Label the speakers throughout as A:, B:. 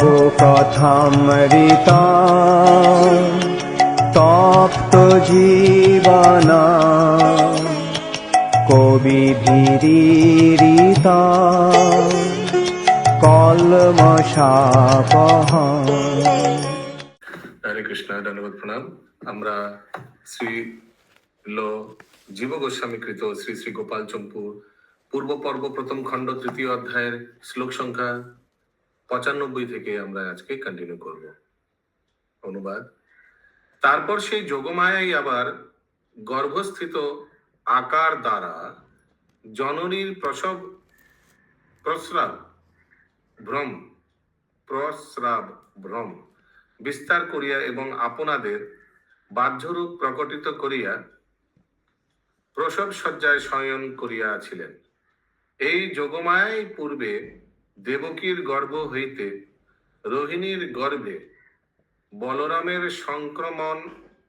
A: প্রভু কথামৃতা তপ্ত জীবনা কবি ভীরিতা কলমশাপহা।
B: হরে কৃষ্ণ, ধন্যবাদ, প্রণাম। আমরা শ্রী জীব গোস্বামী কৃত শ্রী শ্রী গোপাল চম্পুর পূর্ব পর্ব প্রথম খণ্ড তৃতীয় অধ্যায়ের শ্লোক সংখ্যা 95 থেকে আমরা আজকে কন্টিনিউ করব। অনুবাদ। তারপর সেই যোগমায়াই আবার গর্ভস্থিত আকার দ্বারা জননীর প্রস্রাব ভ্রম বিস্তার করিয়া এবং আপনাদের বাহ্যরূপ প্রকটিত করিয়া প্রসব শয্যায় শয়ন করিয়াছিলেন। এই যোগমায়াই পূর্বে দেবকীর গর্ভ হইতে রোহিণীর গর্ভে বলরামের সংক্রমণ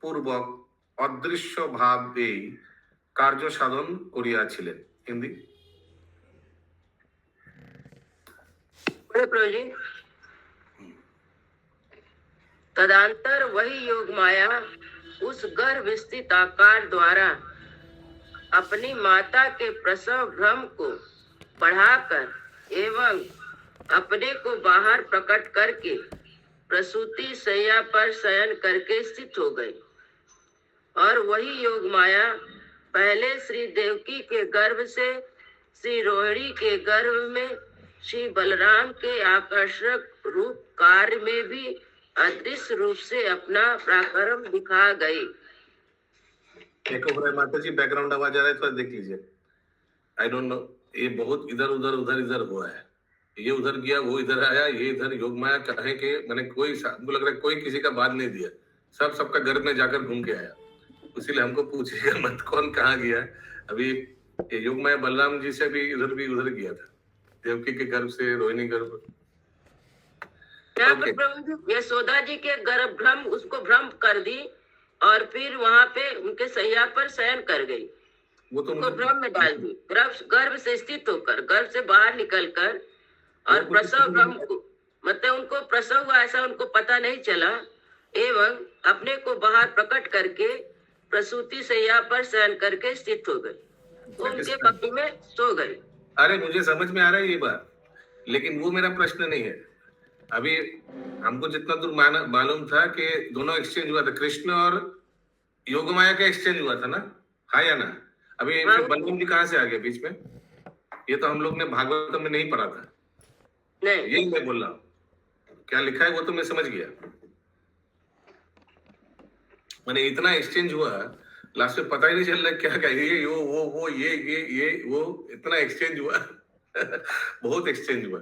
B: পূর্বক অদৃশ্য ভাব এই কার্য সাধন করিয়াছিলেন। হিন্দি।
C: तदंतर वही योग माया उस गर्भ स्थित आकार द्वारा अपनी माता के प्रसव भ्रम को बढ़ाकर एवं अपने को बाहर प्रकट करके प्रसूति शैया पर शयन करके स्थित हो गई। और वही योग माया पहले श्री देवकी के गर्भ से श्री रोहिणी के गर्भ में श्री बलराम के आकर्षक रूप कार्य में भी अदृश्य रूप से अपना पराक्रम दिखा गई।
B: देखो माता जी, बैकग्राउंड आवाज आ रहा है, थोड़ा देख लीजिए। आई डोंट नो, ये बहुत इधर उधर हुआ है। ये उधर गया, वो इधर आया, ये इधर। योग माया कहे के मैंने हमको लग रहा है कोई किसी का बात नहीं दिया, सबका गर्भ में जाकर घूम के आया। इसीलिए हमको पूछिएगा मत कौन कहाँ गया। अभी ये योग माया बलराम जी से भी उधर गया था, देवकी के गर्भ से रोहिणी गर्भ।
C: यशोदा जी के गर्भ भ्रम उसको भ्रम कर दी और फिर वहाँ पे उनके सैया पर शयन कर गई।
B: वो तो
C: उनको भ्रम में डाल दी। गर्भ से स्थित होकर, गर्भ से बाहर निकलकर, और प्रसव भ्रम मतलब उनको प्रसव हुआ ऐसा उनको पता नहीं चला, एवं अपने को बाहर प्रकट करके प्रसूति शैया पर शयन करके स्थित हो गई। वो उनके पक्ष में सो गई।
B: अरे मुझे समझ में आ रहा है ये बात, लेकिन वो मेरा प्रश्न नहीं है। अभी हमको जितना दूर मालूम था कि दोनों एक्सचेंज हुआ था, कृष्ण और योगमाया का एक्सचेंज हुआ था ना, हाँ या ना? अभी बलराम जी कहाँ से आ गए बीच में? ये तो हम लोग ने भागवत में नहीं पढ़ा था।
C: नहीं,
B: यही मैं बोल रहा हूँ, क्या लिखा है वो तो मैं समझ गया। मैंने इतना एक्सचेंज हुआ, लास्ट में पता ही नहीं चल रहा क्या क्या, ये वो ये वो इतना एक्सचेंज हुआ बहुत एक्सचेंज हुआ।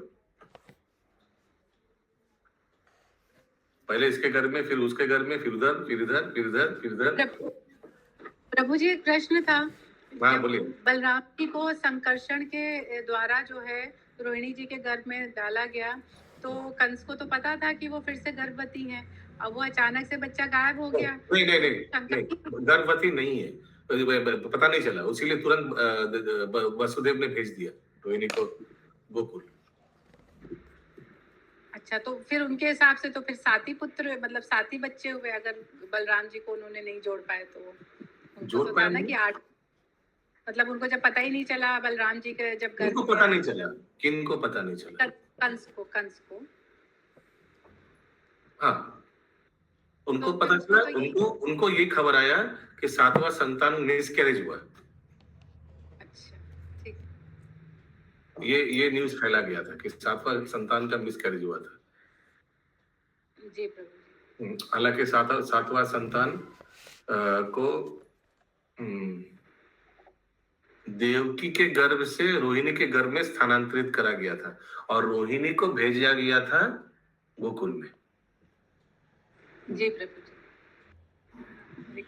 B: पहले इसके घर में, फिर उसके घर में, फिर उधर, फिर इधर, फिर इधर, फिर इधर।
D: प्रभु जी, एक प्रश्न था।
B: हाँ बोलिए।
D: बलराम जी को संकर्षण के द्वारा जो है रोहिणी जी के गर्भ में डाला गया, तो कंस को तो पता था कि वो फिर से गर्भवती हैं। अब वो अचानक से बच्चा गायब हो गया।
B: नहीं, गर्भवती नहीं है, पता नहीं चला, इसीलिए तुरंत वसुदेव ने भेज दिया रोहिणी को गोकुल।
D: अच्छा, तो फिर उनके हिसाब से तो फिर 7 ही पुत्र, मतलब 7 ही बच्चे हुए। अगर बलराम जी को उन्होंने नहीं जोड़ पाए तो
B: जोड़ पाए
D: ना कि 8, मतलब उनको जब पता ही नहीं चला बलराम जी के जब
B: किनको पता नहीं चला, किनको पता नहीं चला?
D: कंस को
B: हाँ, उनको तो पता चला। उनको ये खबर आया कि 7वां संतान मिसकैरेज हुआ।
D: अच्छा, ठीक।
B: ये न्यूज फैला गया था कि 7वां संतान का मिसकैरेज हुआ था।
D: जी प्रभु।
B: हालांकि 7वां संतान को देवकी के गर्भ से रोहिणी के गर्भ में स्थानांतरित करा गया था और रोहिणी को भेजा गया था गोकुल में।
D: जी प्रभु जी।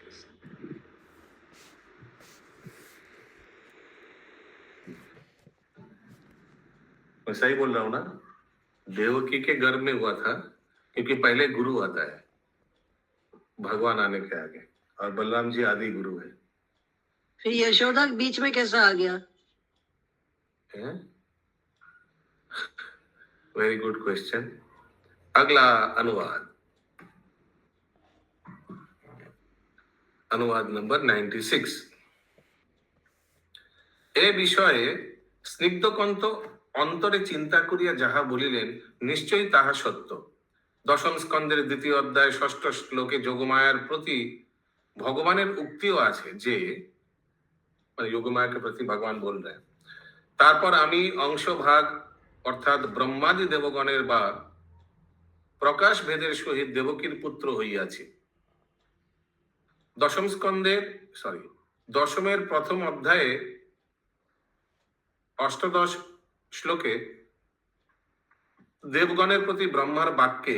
B: मैं सही बोल रहा हूँ ना? देवकी के गर्भ में हुआ था, क्योंकि पहले गुरु आता है भगवान आने के आगे, और बलराम जी आदि गुरु है।
E: फिर यशोदा बीच में कैसा आ गया?
B: Very good question. अगला अनुवाद, অনুবাদ নম্বর 96। এ বিষয়ে স্নিগ্ধকণ্ঠ অন্তরে চিন্তা করিয়া যাহা বলিলেন নিশ্চয়ই তাহা সত্য। দশম স্কন্ধের দ্বিতীয় অধ্যায় ষষ্ঠ শ্লোকে যোগমায়ার প্রতি ভগবানের উক্তিও আছে যে, মানে যোগমায়াকে প্রতি ভগবান বললেন, তারপর আমি অংশভাগ অর্থাৎ ব্রহ্মাদি দেবগণের বা প্রকাশ ভেদের সহিত দেবকীর পুত্র হইয়াছি। দশমের প্রথম অধ্যায়ে অষ্টাদশ শ্লোকে দেবগণের প্রতি ব্রহ্মার বাক্যে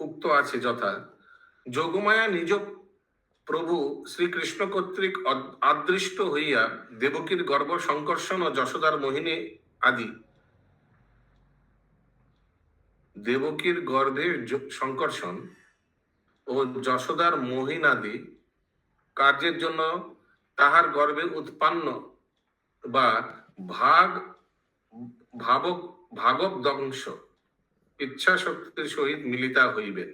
B: উক্ত আছে যথা, যোগমায়া নিজ প্রভু শ্রীকৃষ্ণ কর্তৃক আদৃষ্ট হইয়া দেবকীর গর্ভ সংকর্ষণ ও যশোদার মোহিনী আদি, দেবকীর গর্ভের সংকর্ষণ ও যশোদার মোহিনাদি কার্যের জন্য তাহার গর্ভে উৎপন্ন বা ভাগব দংশ ইচ্ছা শক্তির সহিত মিলিতা হইবেন।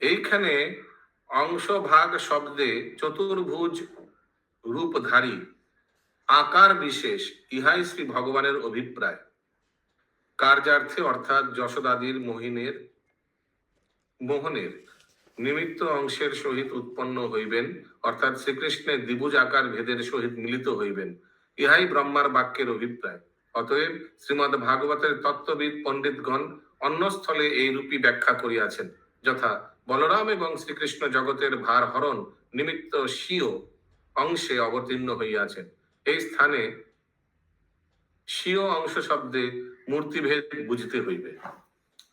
B: এইখানে অংশ ভাগ শব্দে চতুর্ভুজ রূপধারী আকার বিশেষ, ইহাই শ্রী ভগবানের অভিপ্রায়। কার্যার্থে অর্থাৎ যশোদাদির মোহনের নিমিত্ত অংশের সহিত উৎপন্ন হইবেন, অর্থাৎ শ্রীকৃষ্ণের দ্বিভুজ আকার ভেদের সহিত মিলিত হইবেন, ইহাই ব্রহ্মার বাক্যের অভিপ্রায়। অতএব শ্রীমদ্ ভাগবতের তত্ত্ববিদ পণ্ডিতগণ অন্য স্থলে এই রূপী ব্যাখ্যা করিয়াছেন যথা, বলরাম এবং শ্রীকৃষ্ণ জগতের ভার হরণ নিমিত্ত স্বীয় অংশে অবতীর্ণ হইয়াছেন। এই স্থানে স্বীয় অংশ শব্দে मूर्तिभेद बुझते हुए,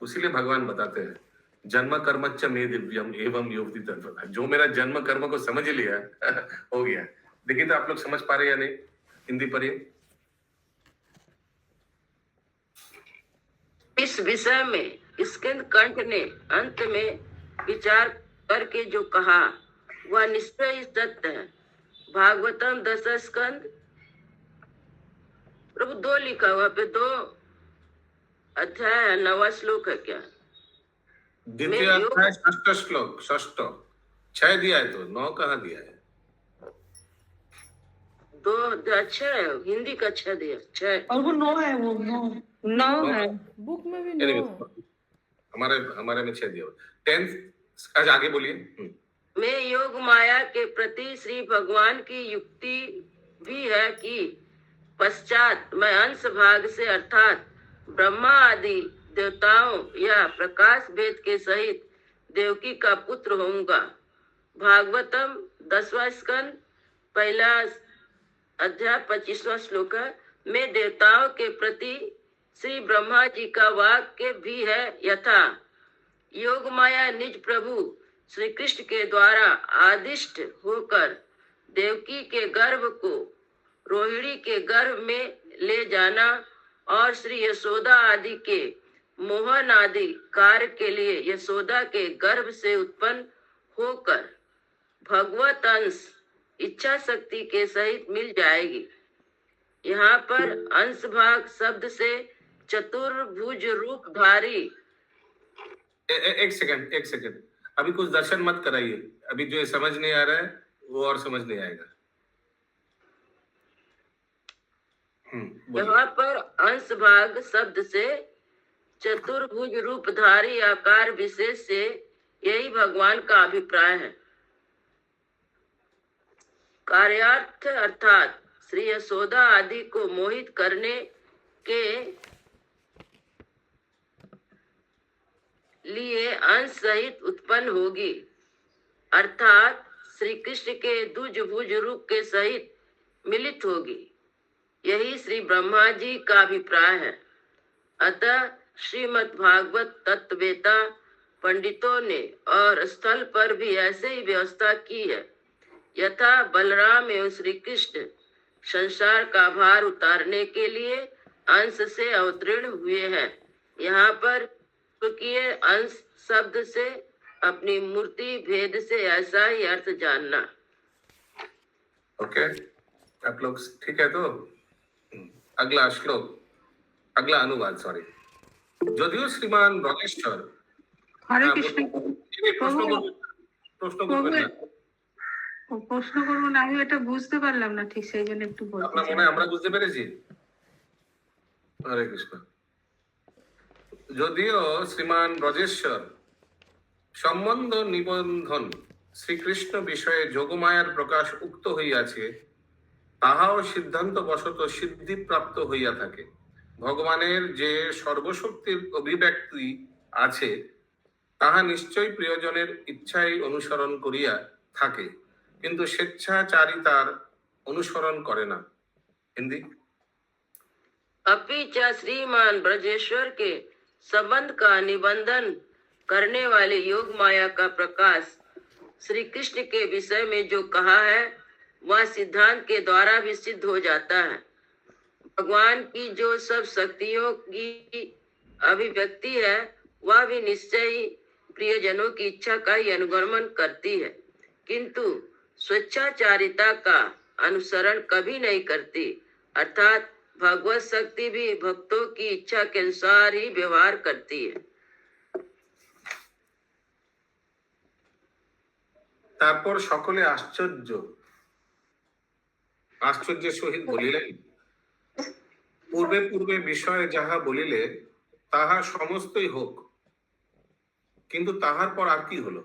B: उसीलिए भगवान बताते हैं जन्म कर्मच्च मे दिव्यम एवं योगति तत्व। जो मेरा जन्म कर्म को समझ लिया हो गया। देखिए तो आप लोग समझ पा रहे या नहीं? हिंदी पढ़िए।
C: इस विषय में स्कंद कंठ ने अंत में विचार करके जो कहा वह निश्चय सत्य है। भागवतम 10 स्कंद, प्रभु 2 लिखा हुआ पे 2 अध्याय है, 9वां श्लोक है क्या?
B: द्वितीय अध्याय षष्ठ श्लोक, षष्ठ 6 दिया है तो 9 कहाँ दिया है?
C: 2 अध्याय 6 है, हिंदी का 6 दिया 6
E: और वो 9 है, वो 9 है।
F: बुक में भी
B: Anyway,
F: 9
B: हमारे में 6 दिया हुआ। 10 आज आगे बोलिए।
C: में योग माया के प्रति श्री भगवान की युक्ति भी है कि पश्चात मैं अंश भाग से अर्थात ब्रह्मा आदि देवताओं या प्रकाश भेद के सहित देवकी का पुत्र होऊंगा। भागवतम 10वां स्कंद 1 अध्याय 25वां श्लोक में देवताओं के प्रति श्री ब्रह्मा जी का वाक्य भी है यथा, योग माया निज प्रभु श्री कृष्ण के द्वारा आदिष्ट होकर देवकी के गर्भ को रोहिणी के गर्भ में ले जाना और श्री यशोदा आदि के मोहन आदि कार्य के लिए यशोदा के गर्भ से उत्पन्न होकर भगवत अंश इच्छा शक्ति के सहित मिल जाएगी। यहाँ पर अंश भाग शब्द से चतुर्भुज रूपधारी।
B: एक सेकंड, अभी कुछ दर्शन मत कराइए। अभी जो समझ नहीं आ रहा है वो और समझ नहीं आएगा।
C: यहाँ पर अंश भाग शब्द से चतुर्भुज रूपधारी आकार विशेष से यही भगवान का अभिप्राय है। कार्यार्थ अर्थात श्री यशोदा आदि को मोहित करने के लिए अंश सहित उत्पन्न होगी, अर्थात श्री कृष्ण के द्विभुज रूप के सहित मिलित होगी। यही श्री ब्रह्मा जी का अभिप्राय है। अतः श्रीमद् भागवत तत्ववेता पंडितों ने और स्थल पर भी ऐसे ही व्यवस्था की है यथा बलराम एवं श्री कृष्ण संसार का भार उतारने के लिए अंश से अवतीर्ण हुए हैं। यहाँ पर क्योंकि अंश शब्द से अपनी मूर्ति भेद से ऐसा ही अर्थ जानना।
B: ओके, आप लोग ठीक है तो अगला श्लोक, अगला अनुवाद, सॉरी। যদিও শ্রীমান ব্রজেশ্বর
D: হরে
B: হ্যাঁ
D: কৃষ্ণ।
B: এই প্রশ্ন
D: প্রভু
B: করবেন প্রশ্ন করবেন না
D: প্রশ্ন করুন, আমি এটা বুঝতে পারলাম না ঠিক, সেই জন্য একটু বলতে
B: আপনার
D: চাই।
B: মনে হয় আমরা বুঝতে পেরেছি। হরে কৃষ্ণ। যদিও শ্রীমান ব্রজেশ্বর সম্বন্ধ নিবন্ধন শ্রীকৃষ্ণ বিষয়ে যোগমায়ার প্রকাশ উক্ত হইয়াছে, তাহাও সিদ্ধান্ত বশত সিদ্ধিপ্রাপ্ত হইয়া থাকে। ভগবানের যে সর্বশক্তির অভিব্যক্তি আছে তাহা নিশ্চয়ই প্রিয়জনের ইচ্ছাই অনুসরণ করিয়া থাকে, কিন্তু স্বেচ্ছাচারিতার অনুসরণ করে না। হিন্দি।
C: अपि च श्रीमान ब्रजेश्वर के संबंध का निबंधन करने वाले योग माया का प्रकाश श्री कृष्ण के विषय में जो कहा है वह सिद्धांत के द्वारा भी सिद्ध हो जाता है। भगवान की जो सब शक्तियों की अभिव्यक्ति है वह भी निश्चय ही प्रियजनों की इच्छा का ही अनुगमन करती है, किंतु स्वेच्छाचारिता का अनुसरण कभी नहीं करती, अर्थात भगवत शक्ति भी भक्तों की इच्छा के अनुसार ही व्यवहार करती है।
B: তারপর সকলে আশ্চর্যের সহিত বলিলেন, পূর্বে পূর্বে বিষয়ে যাহা বলিলে তাহা সমস্তই হোক, কিন্তু তাহার পর আর কি হলো?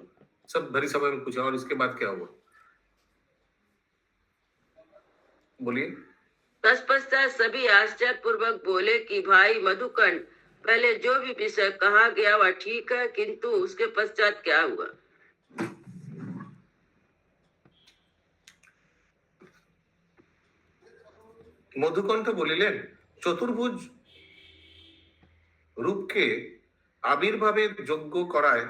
B: সব भरी सभा में पूछा और इसके बाद क्या हुआ? बोलिए।
C: तत्पश्चात सभी आश्चर्य पूर्वक बोले कि भाई मधुकंठ, पहले जो भी विषय कहा गया वह ठीक है, किंतु उसके पश्चात क्या हुआ?
B: মধুকণ্ঠ বলিলেন, চতুর্ভুজ রূপকে আবির্ভাবের যোগ্য করায়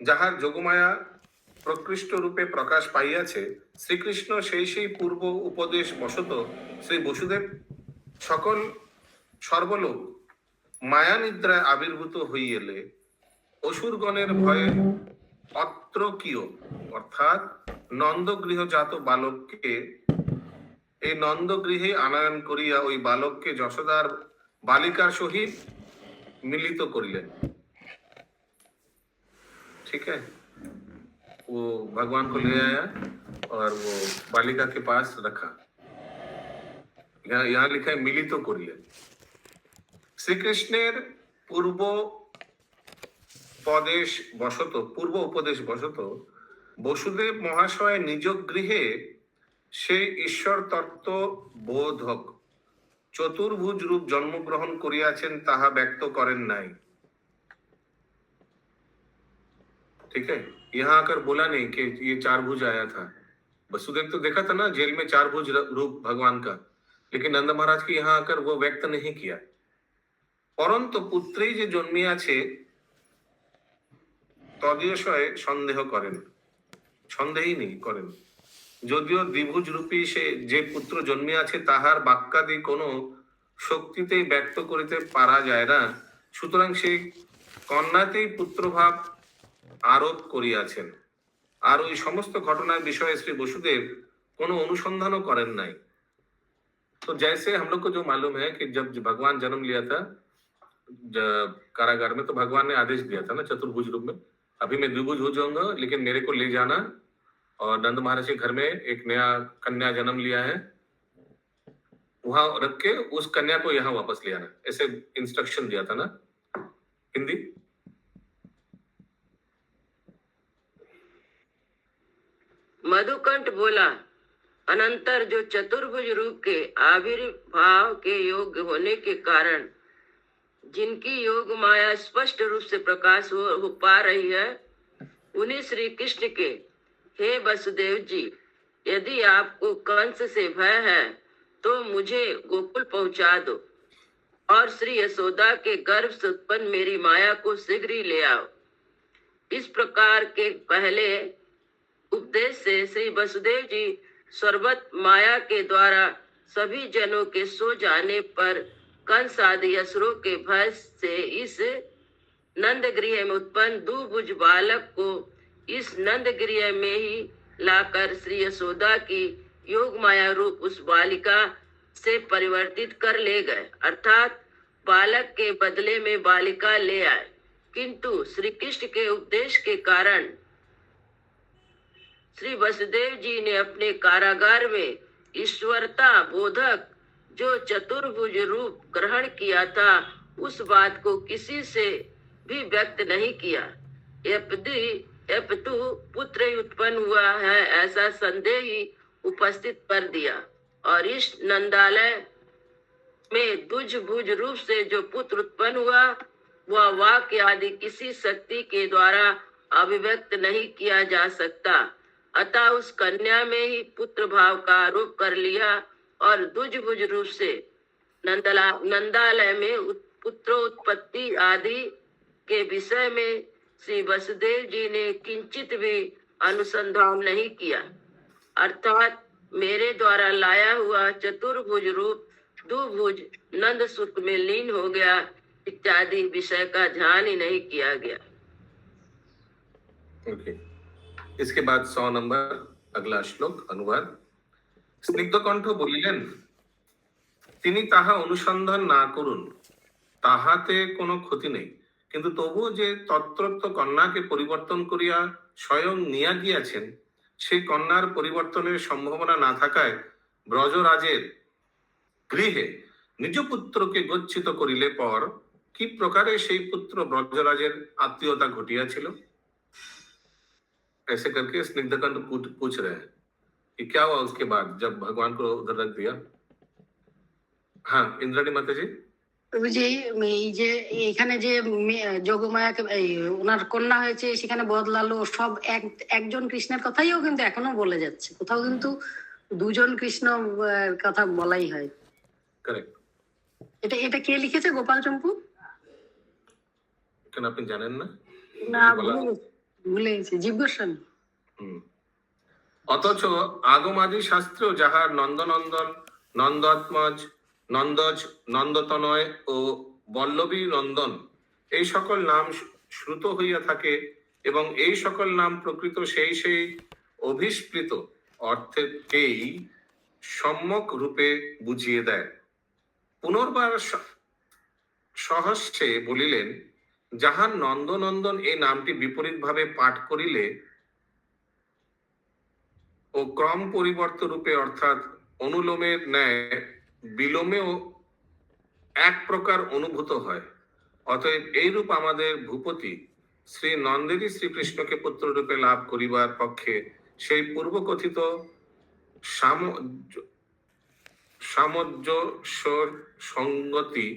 B: যাহার যোগমায়া প্রকৃষ্ট রূপে প্রকাশ পাইয়াছে, শ্রীকৃষ্ণ সেই পূর্ব উপদেশ বশত শ্রী বসুদেব সকল সর্বলোক মায়া নিদ্রায় আবির্ভূত হইলে অসুরগণের ভয়ে অত্রকীয় অর্থাৎ নন্দগৃহজাত বালককে এই নন্দগৃহে আনয়ন করিয়া ওই বালককে যশোদার बालिका सहित मिलित करिलेन। ठीक है, वो भगवान को ले आया और वो बालिका के पास रखा। यहाँ लिखा है मिलित करिलेन। श्री कृष्णेर पूर्व उपदेश बशत बसुदेव महाशय निज गृहे से ईश्वर तत्व बोधक चतुर्भुज रूप जन्मग्रहण करियाছেন তাহা ব্যক্ত করেন নাই। ठीक है, यहाँ आकर बोला नहीं कि ये चार भुज आया था। वसुदेव तो देखा था ना जेल में चार भुज रूप भगवान का, लेकिन नंद महाराज के यहाँ आकर वो व्यक्त नहीं किया। परंतु पुत्री जे जन्मियाছে তদ্বিষয়ে সন্দেহ করেন, সন্দেহই নেই করেন। যদিও দ্বিভুজ রূপী সে যে পুত্র জন্মিয়াছে তাহার বাক্যাদি কোনো শক্তিতেই ব্যক্ত করিতে পারা যায় না, সুতরাং সেই কন্যাতেই পুত্রভাব আরোপ করিয়াছেন। আর ওই সমস্ত ঘটনার বিষয়ে শ্রী বসুদেব কোনো অনুসন্ধানও করেন নাই। तो जैसे हम लोग को जो मालूम है कि जब भगवान जन्म लिया था कारागार में, तो भगवान ने आदेश दिया था ना चतुर्भुज रूप में, अभी मैं द्विभुज हो जाऊंगा लेकिन मेरे को ले जाना। और नंद महाराज के घर में एक नया कन्या जन्म लिया है, वहां रख के उस कन्या को यहाँ वापस ले आना, ऐसे इंस्ट्रक्शन दिया था ना। हिंदी।
C: मधुकंठ बोला, अनंतर जो चतुर्भुज रूप के आविर्भाव के योग्य होने के कारण जिनकी योग माया स्पष्ट रूप से प्रकाश हो पा रही है, उन्हीं श्री कृष्ण के हे वसुदेव जी, यदि आपको कंस से भय है तो मुझे गोकुल पहुंचा दो और श्री यशोदा के गर्भ से उत्पन्न मेरी माया को शीघ्र ही ले आओ। इस प्रकार के पहले उपदेश से श्री वसुदेव जी सर्वत माया के द्वारा सभी जनों के सो जाने पर कंस आदि असुरों के भय से इस नंद गृह में उत्पन्न दुभुज बालक को इस नंद गृह में ही लाकर श्री यशोदा की योग माया रूप उस बालिका से परिवर्तित कर ले गए, अर्थात बालक के बदले में बालिका ले आए, किंतु श्री कृष्ण के उपदेश के कारण श्री वसुदेव जी ने अपने कारागार में ईश्वरता बोधक जो चतुर्भुज रूप ग्रहण किया था, उस बात को किसी से भी व्यक्त नहीं किया। अपितु पुत्र ही उत्पन्न हुआ है ऐसा संदेह ही उपस्थित कर दिया, और इस नंदालय में द्विभुज रूप से जो पुत्र उत्पन्न हुआ वह वाक्य आदि किसी शक्ति के द्वारा अभिव्यक्त नहीं किया जा सकता। अतः उस कन्या में ही पुत्र भाव का आरोप कर लिया और द्विभुज रूप से नंदालय में पुत्रोत्पत्ति आदि के विषय में श्री वसुदेव जी ने किंचित भी अनुसंधान नहीं किया, अर्थात मेरे द्वारा लाया हुआ चतुर्भुज रूप द्विभुज नंद सुख में लीन हो गया इत्यादि विषय का ध्यान ही नहीं किया गया।
B: ओके, इसके बाद 100 नंबर अगला श्लोक अनुवाद। স্নিগ্ধকণ্ঠ বলিলেন, তিনি তাহা অনুসন্ধান না করুন, তাহাতে কোনো ক্ষতি নেই, কিন্তু তবুও যে তত্রত্ব কন্যাকে পরিবর্তন করিয়া স্বয়ং নিয়া গিয়াছেন, সেই কন্যার পরিবর্তনের সম্ভাবনা না থাকায় ব্রজরাজের গৃহে নিজ পুত্রকে গচ্ছিত করিলে পর কি প্রকারে সেই পুত্র ব্রজরাজের আত্মীয়তা ঘটিয়াছিল? ऐसे करके स्निग्धकंठ पूछ रहे हैं कि क्या हुआ उसके बाद जब भगवान को उधर रख दिया। हाँ, इंद्राणी माता जी।
F: ওই যে এই যে এখানে যে যোগমায়াকে ওনার কন্যা হয়েছে সেখানে বদলালো সব একজন কৃষ্ণের কথাইও কিন্তু এখনো বলে যাচ্ছে, কোথাও কিন্তু দুজন কৃষ্ণ কথা বলাই হয়।
B: करेक्ट।
F: এটা এটা কে লিখেছে? গোপাল চম্পু?
B: কেন আপনি জানেন না?
F: না, ভুলে গেছি। জীব গোস্বামী।
B: অথচ আগমাদি শাস্ত্রেও যাহার নন্দনন্দন, নন্দাত্মজ, নন্দজ, নন্দতনয় ও বল্লভী নন্দন এই সকল নাম শ্রুত হইয়া থাকে এবং এই সকল নাম প্রকৃত সেই অভিস্পৃত অর্থেকেই সম্যক রূপে বুঝিয়ে দেয়। পুনর্বার সহস্যে বলিলেন, যাহার নন্দনন্দন এই নামটি বিপরীত ভাবে পাঠ করিলে ও ক্রম পরিবর্ত রূপে অর্থাৎ অনুলোমের ন্যায় বিলোমেও এক প্রকার অনুভূত হয়। অতএব এইরূপ আমাদের ভূপতি শ্রী নন্দেরই শ্রীকৃষ্ণকে পুত্র রূপে লাভ করিবার পক্ষে সেই পূর্বকথিত সামঞ্জস্য সঙ্গতি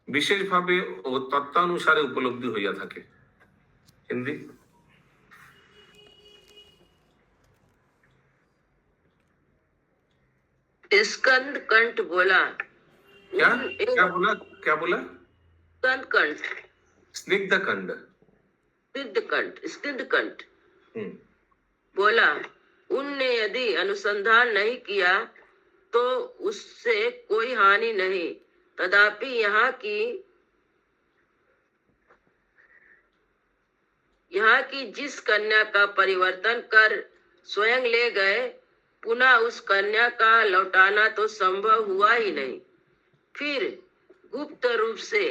B: বিশেষভাবে ও তত্ত্বানুসারে উপলব্ধি হইয়া থাকে। হিন্দি।
C: स्कंद कंठ बोला।
B: क्या बोला?
C: स्कंद कंठ,
B: स्निग्ध कंठ,
C: स्कंद कंठ बोला, उनने यदि अनुसंधान नहीं किया तो उससे कोई हानि नहीं, तथापि यहाँ की जिस कन्या का परिवर्तन कर स्वयं ले गए, पुनः उस कन्या का लौटाना तो संभव हुआ ही नहीं। फिर गुप्त रूप से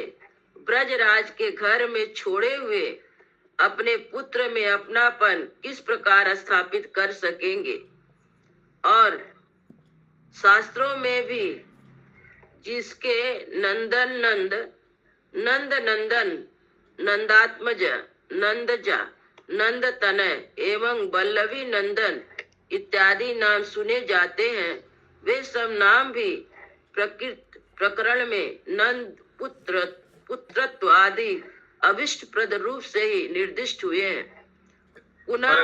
C: ब्रजराज के घर में छोड़े हुए अपने पुत्र में अपनापन किस प्रकार स्थापित कर सकेंगे? और शास्त्रों में भी जिसके नंद नंदन, नंदात्मज, नंदजा, नंद तनय एवं बल्लभी नंदन इत्यादि नाम सुने जाते हैं, वे सब नाम भी प्रकरण में नंद पुत्रत्व आदि अभिष्ट प्रद रूप से ही निर्दिष्ट हुए हैं। पुनः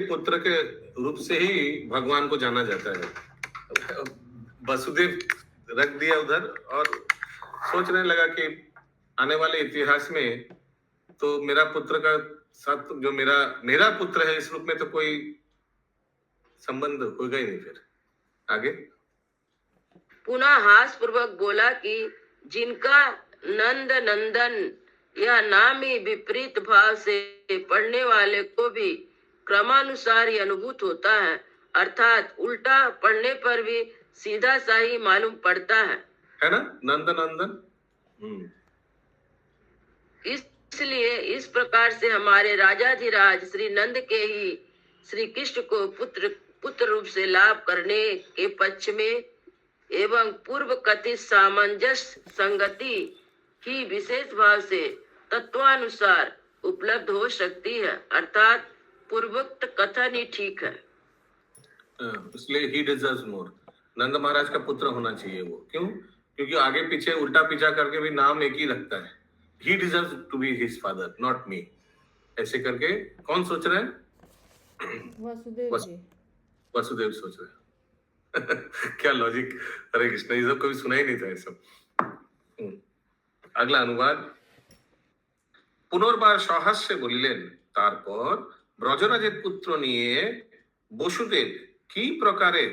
B: पुत्र के रूप से ही भगवान को जाना जाता है। वसुदेव रख दिया उधर और सोचने लगा कि आने वाले इतिहास में तो मेरा पुत्र का साथ जो मेरा पुत्र है इस रूप में तो कोई संबंध होगा ही नहीं। फिर आगे
C: पुनः हास पूर्वक बोला कि जिनका नंद नंदन यह नाम ही विपरीत भाव से पढ़ने वाले को भी क्रमानुसार ही अनुभूत होता है, अर्थात उल्टा पढ़ने पर भी सीधा सा ही मालूम पड़ता है
B: ना? नंद नंदन हम्म।
C: इसलिए इस प्रकार से हमारे राजाधिराज श्री नंद के ही श्री कृष्ण को पुत्र रूप से लाभ करने के पक्ष में एवं पूर्व कथित सामंजस्य संगति ही विशेष भाव से तत्वानुसार उपलब्ध हो सकती है, अर्थात पूर्वोक्त कथन ही ठीक है।
B: इसलिए ही डिजर्व्स मोर, नंद महाराज का पुत्र होना चाहिए वो। क्यों? क्योंकि आगे पीछे उल्टा पीछा करके भी नाम एक ही रखता है। He deserves to be his father, not me. ऐसे करके कौन सोच रहा है?
G: वासुदेव जी।
B: वसुदेव सोच रहे हैं। क्या लॉजिक! हरे कृष्ण, ये सब कभी सुना ही नहीं था ये सब। अगला अनुवाद। পুনর্বার সহাস্যে বলিলেন, তারপর ব্রজরাজের পুত্র নিয়ে বসুদেব কি প্রকারে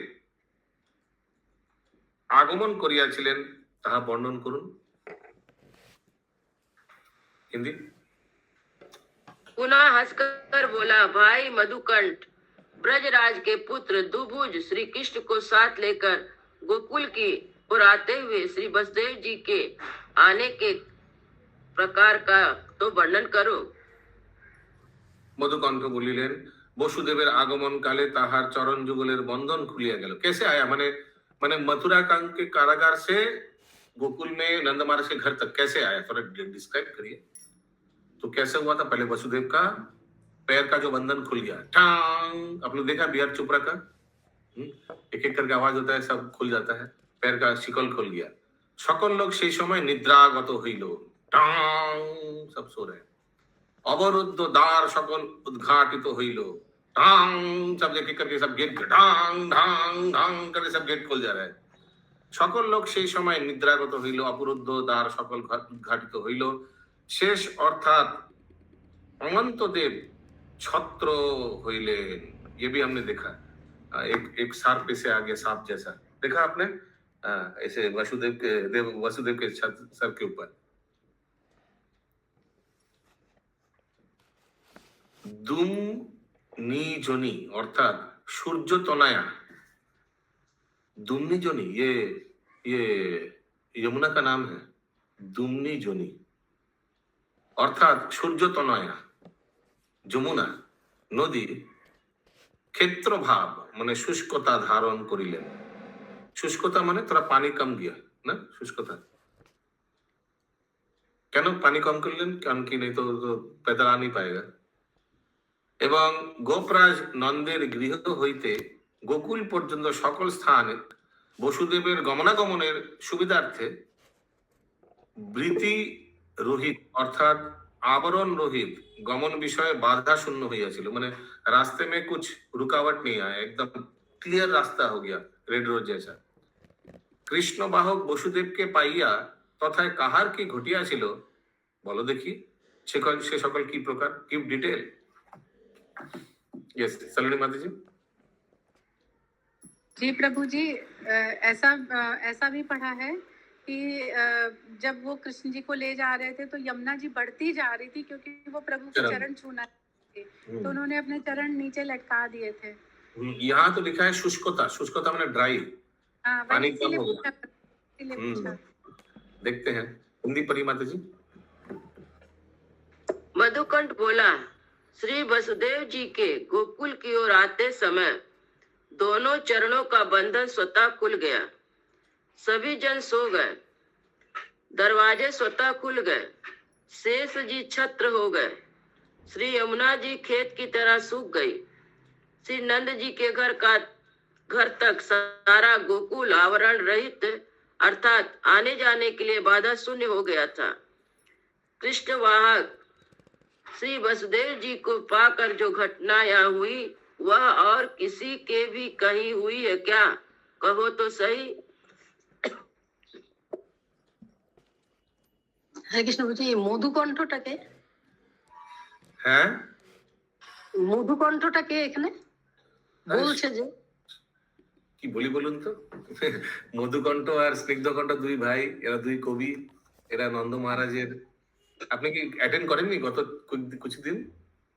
B: আগমন করিয়াছিলেন তাহা বর্ণন করুন। हिंदी।
C: पुनः हंसकर बोला, भाई मधुकंठ, ब्रजराज के पुत्र दुभुज श्री कृष्ण को साथ लेकर गोकुल की ओर आते हुए श्री वसुदेव जी के आने के प्रकार का तो वर्णन करो।
B: मधुकंठ बोलिलेन, বসুদেবের আগমন কালে তাহার চরণ যুগলের बंधन खुलिया गया। कैसे आया? माने मथुरा के कारागार से गोकुल में नंद महाराज के घर तक कैसे आया, थोड़ा डिस्क्राइब करिए। तो कैसे हुआ था? पहले वसुदेव का पैर का जो बंधन खुल गया, टांग। आप लोग देखा बिहार चोपड़ा का? एक एक करके आवाज होता है, सब खुल जाता है, पैर का शिकल खुल गया। सकल लोग সেই সময় নিদ্রাগত হইল, টাং, सब सो रहे हैं। অবরুদ্ধ দ্বার সকল উদ্ঘাটিত হইল, টাং, सब एक एक करके सब गेट ढांग ढांग ढांग करके सब गेट खुल जा रहा है। সকল লোক সেই সময় নিদ্রাগত হইল, অবরুদ্ধ দ্বার সকল উদ্ঘাটিত হইল। শেষ অর্থাৎ अनंत देव छत्र होइलेन। ये भी हमने देखा, एक सर्प से आगे सांप जैसा देखा आपने, ऐसे वसुदेव के सर के ऊपर। दुमनिजनी अर्थात सूर्य तनया। दुमनिजनी ये यमुना का नाम है। दुमनिजनी अर्थात सूर्य तनया যমুনা নদী ক্ষেত্র ভাব মানে শুষ্কতা ধারণ করিলেন। শুষ্কতা মানে थोड़ा पानी कम दिया ना, शुष्कता। কেন পানি কম করলেন? কারণ কি नहीं तो पैदल आ नहीं पाएगा। এবং গোপরাজ নন্দের গৃহ হইতে গোকুল পর্যন্ত সকল স্থানে বসুদেবের গমনাগমনের সুবিধার্থে বৃতি রহিত অर्थात आवरण रहित गमन विषय बाधा शून्य হইয়াছিল। মানে रास्ते में कुछ रुकावट नहीं आया, एकदम क्लियर रास्ता हो गया, रेड रोड जैसा। कृष्ण बाहक বসুদেব के पाइया तथाয় কাহার কি ঘটিয়াছিল বলো দেখি, সে সকল কি প্রকার? Give detail. यस सलोनी माता जी।
D: जी प्रभु जी, ऐसा भी पढ़ा है कि जब वो कृष्ण जी को ले जा रहे थे तो यमुना जी बढ़ती जा रही थी, क्योंकि वो प्रभु के चरण छूना थे, तो उन्होंने अपने चरण नीचे लटका दिए थे।
B: यहाँ तो लिखा है शुष्कता। शुष्कता मैंने ड्राई, पानी कम हो गया। देखते हैं हिंदी पढ़ी माता जी।
C: मधुकंठ बोला, श्री वसुदेव जी के गोकुल की ओर आते समय दोनों चरणों का बंधन स्वतः खुल गया। सभी जन सो गए, दरवाजे स्वतः खुल गए, शेष जी छत्र हो गए, श्री यमुना जी खेत की तरह सूख गई। श्री नंद जी के घर तक सारा गोकुल आवरण रहित अर्थात आने जाने के लिए बाधा शून्य हो गया था। कृष्ण वाहक श्री वसुदेव जी को पाकर जो घटना यहाँ हुई वह और किसी के भी कहीं हुई है क्या? कहो तो सही।
F: হরে কৃষ্ণ বলছি, মধুকণ্ঠটাকে
B: হ্যাঁ,
F: মধুকণ্ঠটাকে এখানে বলছে যে
B: কি বলি বলুন তো। মধুকণ্ঠ আর স্নিগ্ধকণ্ঠ দুই ভাই, এরা দুই কবি, এরা নন্দ মহারাজের। আপনি কি অ্যাটেন্ড করেননি গত কিছুদিন?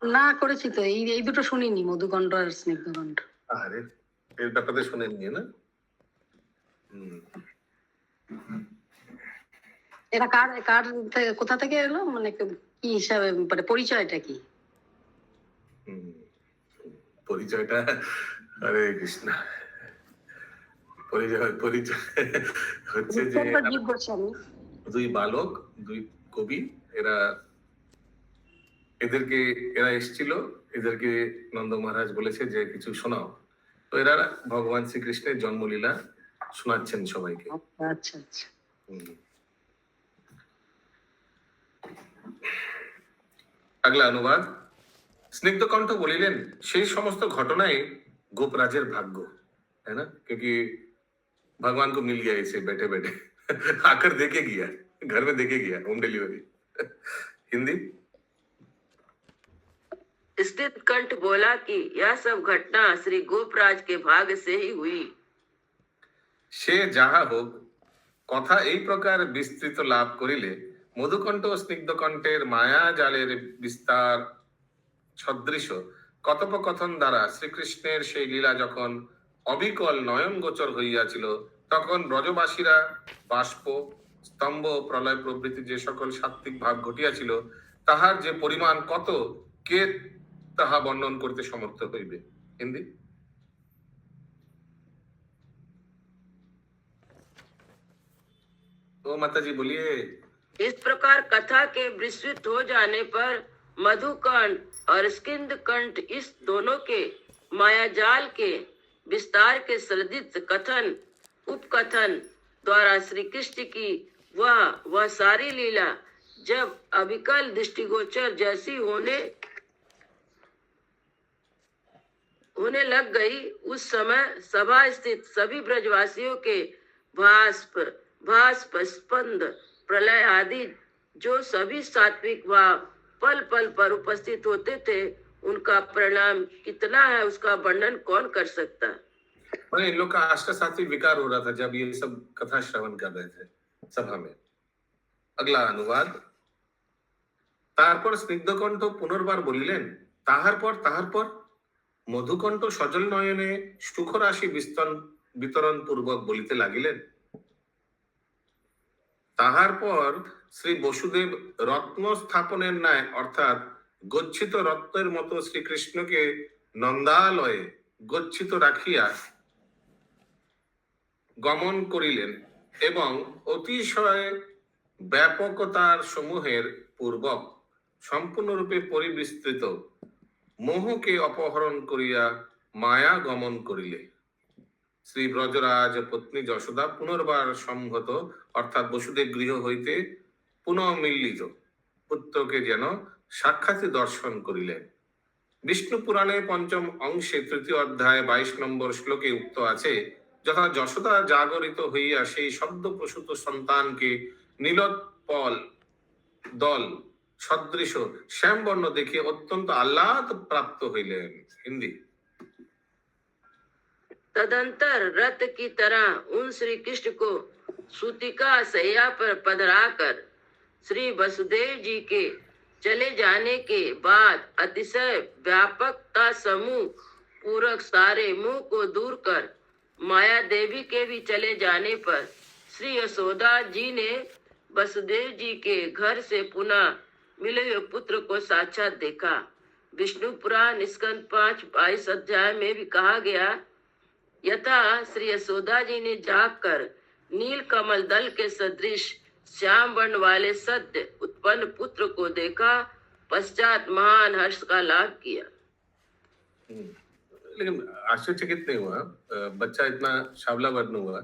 F: না, করেছি তো, এই দুটো শুনিনি, মধুকণ্ঠ আর স্নিগ্ধকণ্ঠ।
B: আরে এর ব্যাপারে শুনেননি না?
F: এরা কোথা থেকে এলো, মানে কি হিসাবে, মানে পরিচয়টা কি?
B: হুম, পরিচয়টা হরে কৃষ্ণ। পরিচয় পরিচয় হচ্ছে যে
F: জীব গোস্বামী।
B: দুই বালক, দুই কবি, এরা এরা এসেছিল, এদেরকে নন্দ মহারাজ বলেছে যে কিছু শোনাও। তো এরা ভগবান শ্রীকৃষ্ণের জন্মলীলা শোনাচ্ছেন সবাইকে।
F: আচ্ছা আচ্ছা।
B: হুম। আগলা অনুবাদ। स्निग्धकंठ बोलिलेन সেই সমস্ত ঘটনায় গোপরাজের ভাগ্য, है ना, क्योंकि भगवान को मिल गया इसे बैठे बैठे आकर देके गया, घर में देके गया, होम डिलीवरी। हिंदी।
C: स्थित कंठ बोला कि यह सब घटना श्री गोपराज के भाग से ही हुई।
B: সে যাহা হোক, কথা এই প্রকার বিস্তৃত লাভ করিলে মধুকণ্ঠ ও স্নিগ্ধকণ্ঠের মায়া জালের বিস্তার সদৃশ কথোপকথন দ্বারা শ্রীকৃষ্ণের সেই লীলা যখন অবিকল নয়ন গোচর হইয়াছিল, তখন ব্রজবাসীরা বাষ্প, স্তম্ভ, প্রলয় প্রভৃতি যে সকল সাত্ত্বিক ভাব ঘটিয়াছিল, তাহার যে পরিমাণ কত, কে তাহা বর্ণন করতে সমর্থ হইবে। হিন্দি। तो माता जी बोलिए।
C: इस प्रकार कथा के विस्तृत हो जाने पर मधुकंठ और स्किंदकंठ इस दोनों के मायाजाल के विस्तार के सदित कथन उपकथन द्वारा श्री कृष्ण की वह सारी लीला जब अविकल दृष्टिगोचर जैसी होने लग गई, उस समय सभा स्थित सभी ब्रजवासियों के भास्प स्पंद प्रलय आदि जो सभी सात्विक भाव पल पल पर उपस्थित होते थे, उनका परिणाम कितना है उसका वर्णन कौन कर सकता।
B: मैंने इन लोग का अष्टसात्विक विकार हो रहा था जब ये सब कथा श्रवण कर रहे थे सभा में। अगला अनुवाद। तारपर स्निग्धकंठ पुनर्बार बोलिलेन, ताहार पर मधुकंठ सजल नयने सुखराशि वितरण पूर्वक बोलिते लागिलेन। তাহার পর শ্রী বসুদেব রত্ন স্থাপনের ন্যায় অর্থাৎ গচ্ছিত রত্নের মতো শ্রীকৃষ্ণকে নন্দালয়ে গচ্ছিত রাখিয়া গমন করিলেন এবং অতিশয় ব্যাপকতার সমূহের পূর্বক সম্পূর্ণরূপে পরিবিস্তৃত মোহকে অপহরণ করিয়া মায়া গমন করিলে শ্রী ব্রজরাজ পত্নী যশোদা পুনর্বার সম্ভত অর্থাৎ বসুদেব গৃহ হইতে পুনঃমিলিত পুত্রকে যেন সাক্ষাৎ দর্শন করিলেন। বিষ্ণু পুরাণে পঞ্চম অংশে তৃতীয় অধ্যায় 22 নম্বর শ্লোকে উক্ত আছে, যথা যশোদা জাগরিত হইয়া সেই শব্দ প্রসূত সন্তানকে নীলোৎপল দল সদৃশ শ্যামবর্ণ দেখে অত্যন্ত আহ্লাদ প্রাপ্ত হইলেন। হিন্দি।
C: तदंतर रथ की तरह उन श्री कृष्ण को सूतिका सैया पर पधराकर श्री वसुदेव जी के चले जाने के बाद अतिशय व्यापकता समूह पूरक सारे मुंह को दूर कर माया देवी के भी चले जाने पर श्री यशोदा जी ने वसुदेव जी के घर से पुनः मिले हुए पुत्र को साक्षात देखा। विष्णु पुराण स्कंद 5:22 अध्याय में भी कहा गया, यथा श्री यशोदा जी ने जाकर नील कमल दल के सदृश श्याम वर्ण वाले सद्य उत्पन्न पुत्र को देखा, पश्चात महान हर्ष का लाभ किया।
B: लेकिन आश्चर्यचकित नहीं हुआ, बच्चा इतना सावला वर्ण हुआ।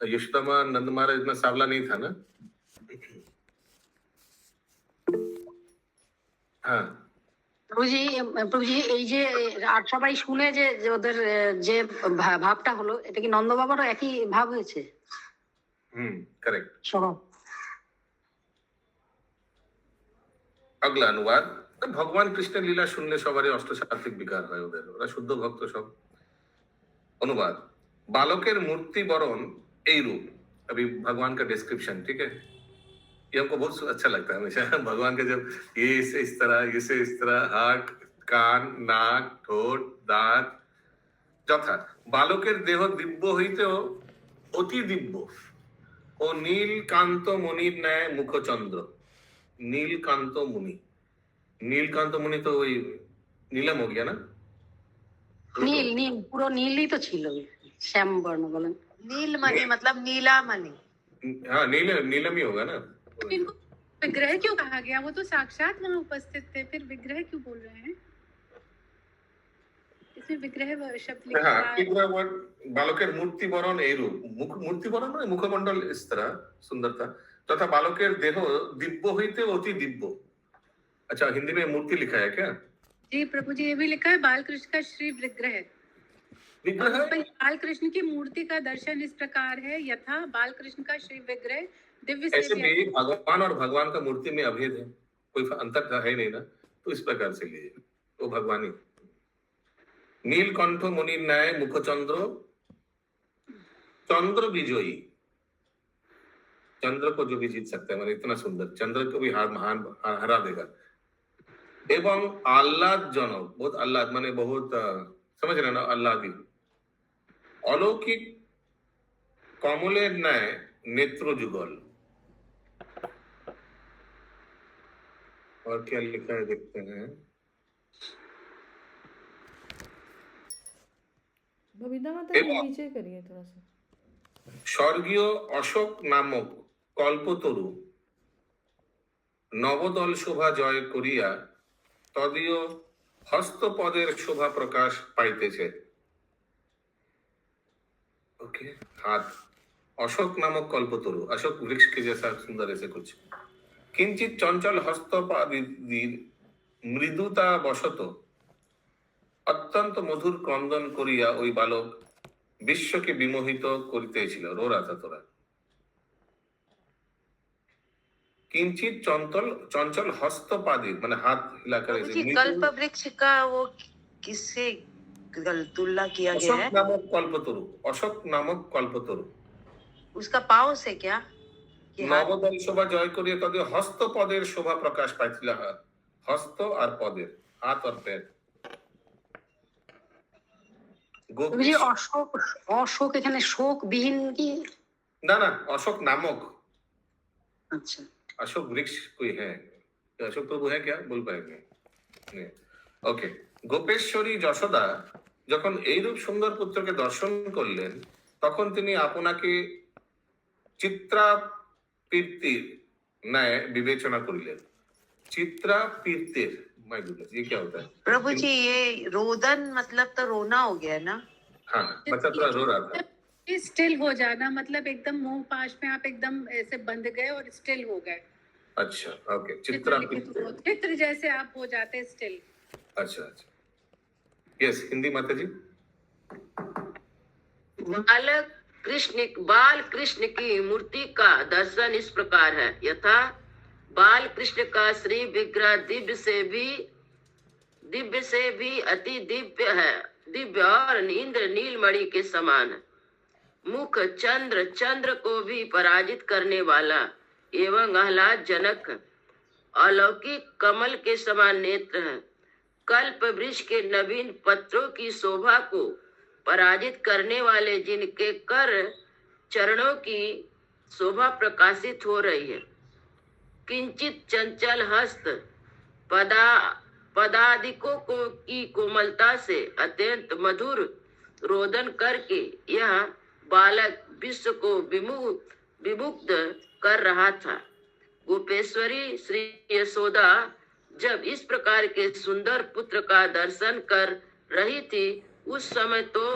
B: यशोदा माँ नंद महाराज इतना सावला नहीं था ना। हाँ
F: প্রভুজি এই যে আর সবাই শুনে যে ওদের যে ভাবটা হলো, এটা কি নন্দ বাবারও একই ভাব হয়েছে?
B: करेक्ट।
F: স্বভাব।
B: अगला अनुवाद। तो भगवान कृष्ण लीला सुनने सबारे अष्टसात्विक विकार হয় ওদের, ওরা শুদ্ধ ভক্ত সব। अनुवाद। बालकेर मूर्ति बरन এই रूप, अभी भगवान का डिस्क्रिप्शन, ठीक है, ये हमको बहुत अच्छा लगता है हमेशा। भगवान का जब ये इस तरह, ये से इस तरह, आंख, कान, नाक, ठोट, दांत, যথা বালকের দেহ দিব্য হইতেও অতি দিব্য, ও নীলকান্ত মুনির ন্যায় মুখচন্দ্র। নীলকান্ত মুনি, নীলকান্ত মুনি তো ওই নীলম हो गया ना?
F: নীল নীল পুরো নীলই তো ছিল, শ্যাম বর্ণ বলেন।
C: नीलमणि मतलब नीला मणि।
B: हाँ नीलम ही होगा ना।
D: इनको विग्रह क्यों कहा गया? वो तो साक्षात वहाँ उपस्थित थे, फिर विग्रह क्यों बोल रहे हैं? इसमें विग्रह शब्द लिखा
B: हाँ,
D: है।
B: विग्रह वर्ड बालकेर मूर्ति बरन এই রূপ, মূর্তি বরণ মানে মুখমণ্ডল इस तरह सुंदरता तथा बालकेर देह दिव्य হইতে অতি दिव्य। अच्छा, हिंदी में मूर्ति लिखा है क्या?
D: जी प्रभु जी, ये भी लिखा है बाल कृष्ण का श्री विग्रह।
B: विग्रह
D: और उसमें बाल कृष्ण की मूर्ति का दर्शन इस प्रकार है, यथा बाल कृष्ण का श्री विग्रह दिव्य
B: ऐसे
D: से
B: में भगवान और भगवान का मूर्ति में अभेद है, कोई अंतर है नहीं ना, तो इस प्रकार से लीजिए वो भगवान ही। नीलकंठ मुनिर न्याय मुखचंद्र चंद्र विजयी। चंद्र को जो भी जीत सकता है, मतलब इतना सुंदर चंद्र को भी हरा देगा। एवं आह्लादजनक, बहुत आह्लाद माने बहुत समझ रहे ना, आह्लादी अलौकिक कमलेर न्याय नेत्र जुगल। और क्या लिखा है देखते हैं।
G: बबीता माता जी नीचे करिए थोड़ा सा।
B: स्वर्गीय अशोक नामक कल्पतरु नवदल शोभा जय करिया तदीय हस्तपदेर शोभा प्रकाश पाइतेছে। ओके, हाथ अशोक नामक कल्पतरु, अशोक वृक्ष के जैसा सुंदर ऐसे कुछ। किंचित चंचल हस्तपादिर मृदुता बशत अत्यंत मधुर क्रंदन करिया ওই বালক বিশ্বকে বিমোহিত করিতেছিল। রোরা তোরা किंचित चंचल चंचल हस्तपादिर माने हाथ हिलाकर ऐसे
C: जी, कल्प वृक्ष का वो किससे तुलना किया गया
B: अशोक
C: है?
B: नामक कल्पतरु, अशोक नामक कल्पतरु
C: उसका पाँव से क्या कि हाथ?
B: नवदल शोभा जय करिए तदीय हस्तपदेर शोभा प्रकाश पाइছিল। हस्त और पदेर, हाथ और पैर।
F: প্রভু জি, অশোক অশোক এখানে শোক বিহীন কি?
B: ना ना, अशोक नामक,
F: আচ্ছা,
B: अशोक वृक्ष कोई है, तो अशोक प्रभु है क्या, बोल पाएंगे नहीं। ओके, গোপেশ্বরী যশোদা যখন এইরূপ সুন্দর পুত্রকে দর্শন করলেন তখন তিনি আপনাকে চিত্রাপীর্তির ন্যায় বিবেচনা করিলেন। चित्रापीर्तिर, माय गुडनेस, ये क्या होता है?
C: प्रभु जी, ये रोदन मतलब तो रोना हो गया ना?
B: हाँ, बच्चा थोड़ा रो रहा था।
D: स्टिल हो जाना, मतलब एकदम मोह पाश में आप एकदम ऐसे बंध गए और स्टिल हो गए।
B: अच्छा, ओके, चित्रापीर्तिर।
D: चित्र जैसे आप हो जाते स्टिल।
B: अच्छा अच्छा, यस, हिंदी माता जी।
C: बाल कृष्ण की मूर्ति का दर्शन इस प्रकार है, यथा बाल कृष्ण का श्री विग्रह दिव्य से भी अति दिव्य है, दिव्य और इंद्र नीलमणि के समान है। मुख चंद्र को भी पराजित करने वाला एवं आह्लादजनक अलौकिक कमल के समान नेत्र है। कल्प वृक्ष के नवीन पत्रों की शोभा को पराजित करने वाले जिनके कर चरणों की शोभा प्रकाशित हो रही है। किंचित चंचल हस्त पदादिकों को की कोमलता से अत्यंत मधुर रोदन करके यह बालक विश्व को विमुग्ध कर रहा था। गोपेश्वरी श्री यशोदा जब इस प्रकार के सुंदर पुत्र का दर्शन कर रही थी उस समय तो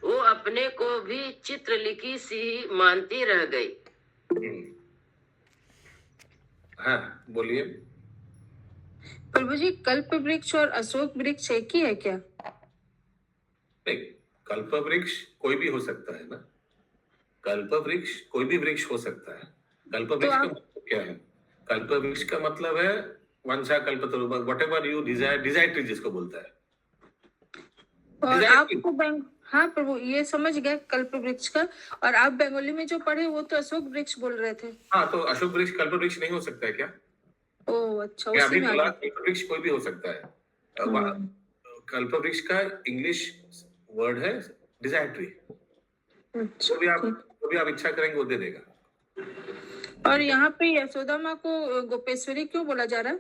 C: वो अपने को भी चित्रलिखी सी मानती रह गई।
B: हाँ, बोलिए।
E: प्रभु जी, कल्प वृक्ष और अशोक वृक्ष एक ही है क्या?
B: नहीं, कल्प वृक्ष कोई भी हो सकता है ना, कल्प वृक्ष कोई भी वृक्ष हो सकता है। कल्प वृक्ष का मतलब क्या है? कल्प वृक्ष का मतलब है वंशा कल्पतरु, व्हाटएवर यू डिजायर ट्री जिसको बोलता है।
E: और आपको हाँ प्रभु, ये समझ गए कल्प वृक्ष का। और आप बंगाली में जो पढ़े वो तो अशोक वृक्ष बोल रहे थे।
B: हाँ, तो अशोक वृक्ष कल्प वृक्ष नहीं हो सकता है क्या?
E: ओह अच्छा,
B: मैं अभी
E: उसी में
B: बोला
E: आ
B: कल्प वृक्ष कोई भी हो सकता है। कल्प वृक्ष का इंग्लिश वर्ड है डिजायर ट्री।
E: गया।
B: जो भी आप इच्छा करेंगे वो दे देगा।
E: और यहाँ पे यशोदा माँ को गोपेश्वरी क्यों बोला जा रहा है?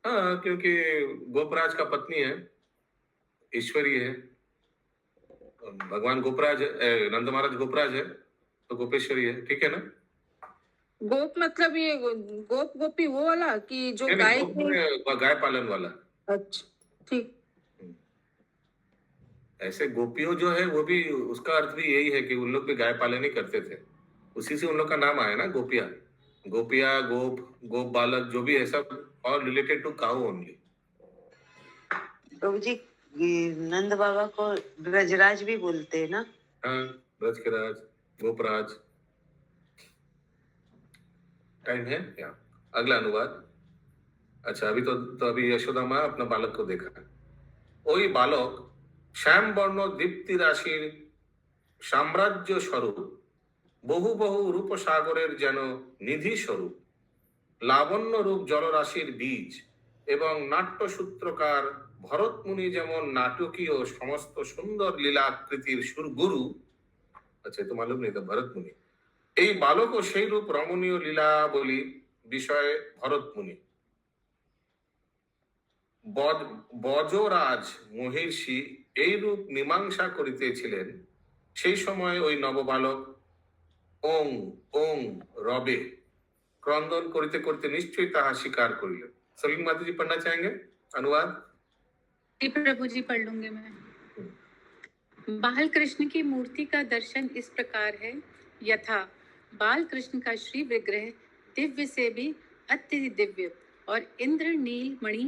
B: हाँ, क्योंकि गोपराज का पत्नी है, ईश्वरी है। भगवान गोपराज है, नंद महाराज गोपराज है, तो गोपेश्वरी है, ठीक है ना?
E: गोप मतलब ये गोप गोपी वो वाला कि जो
B: नहीं,
E: गाय
B: गोप
E: के?
B: में गाय पालन वाला।
E: अच्छा, ठीक।
B: ऐसे गोपियों जो है वो भी, उसका अर्थ भी यही है कि उन लोग भी गाय पालन ही करते थे, उसी से उन लोग का नाम आया ना गोपिया। गोपिया, गोप, गोप बालक, जो भी है सब और रिलेटेड टू काऊ ओनली।
H: प्रभु जी, ये नंद बाबा को ब्रजराज भी बोलते हैं ना?
B: हाँ, ब्रज के राज, गोपराज। टाइम है क्या? अगला अनुवाद। अच्छा, अभी यशोदा माँ अपना बालक को देखा। ওই বালক শ্যামবর্ণ দীপ্তি রাশির সাম্রাজ্য স্বরূপ, বহু বহু রূপসাগরের যেন নিধি স্বরূপ, লাবণ্য রূপ জলরাশির বীজ এবং নাট্যসূত্রকার ভরতমুনি যেমন নাটকীয় সমস্ত সুন্দর লীলাকৃতির সুরগুরু। আচ্ছা, তো মালুম নেই, তো ভরতমুনি। এই বালকও সেই রূপ রমণীয় লীলাবলী বিষয়ে ভরতমুনি। বজরাজ মহিষী এইরূপ মীমাংসা করিতেছিলেন, সেই সময় ওই নববালক ওং ওং রবে क्रंदन करते करते निश्चय ताहा स्वीकार करिलेन। सलीम माता जी पढ़ना चाहेंगे अनुवाद?
D: जी प्रभु जी, पढ़ लूंगे मैं। बाल कृष्ण की मूर्ति का दर्शन इस प्रकार है। यथा बाल कृष्ण का श्री विग्रह दिव्य से भी अति दिव्य और इंद्र नील मणि।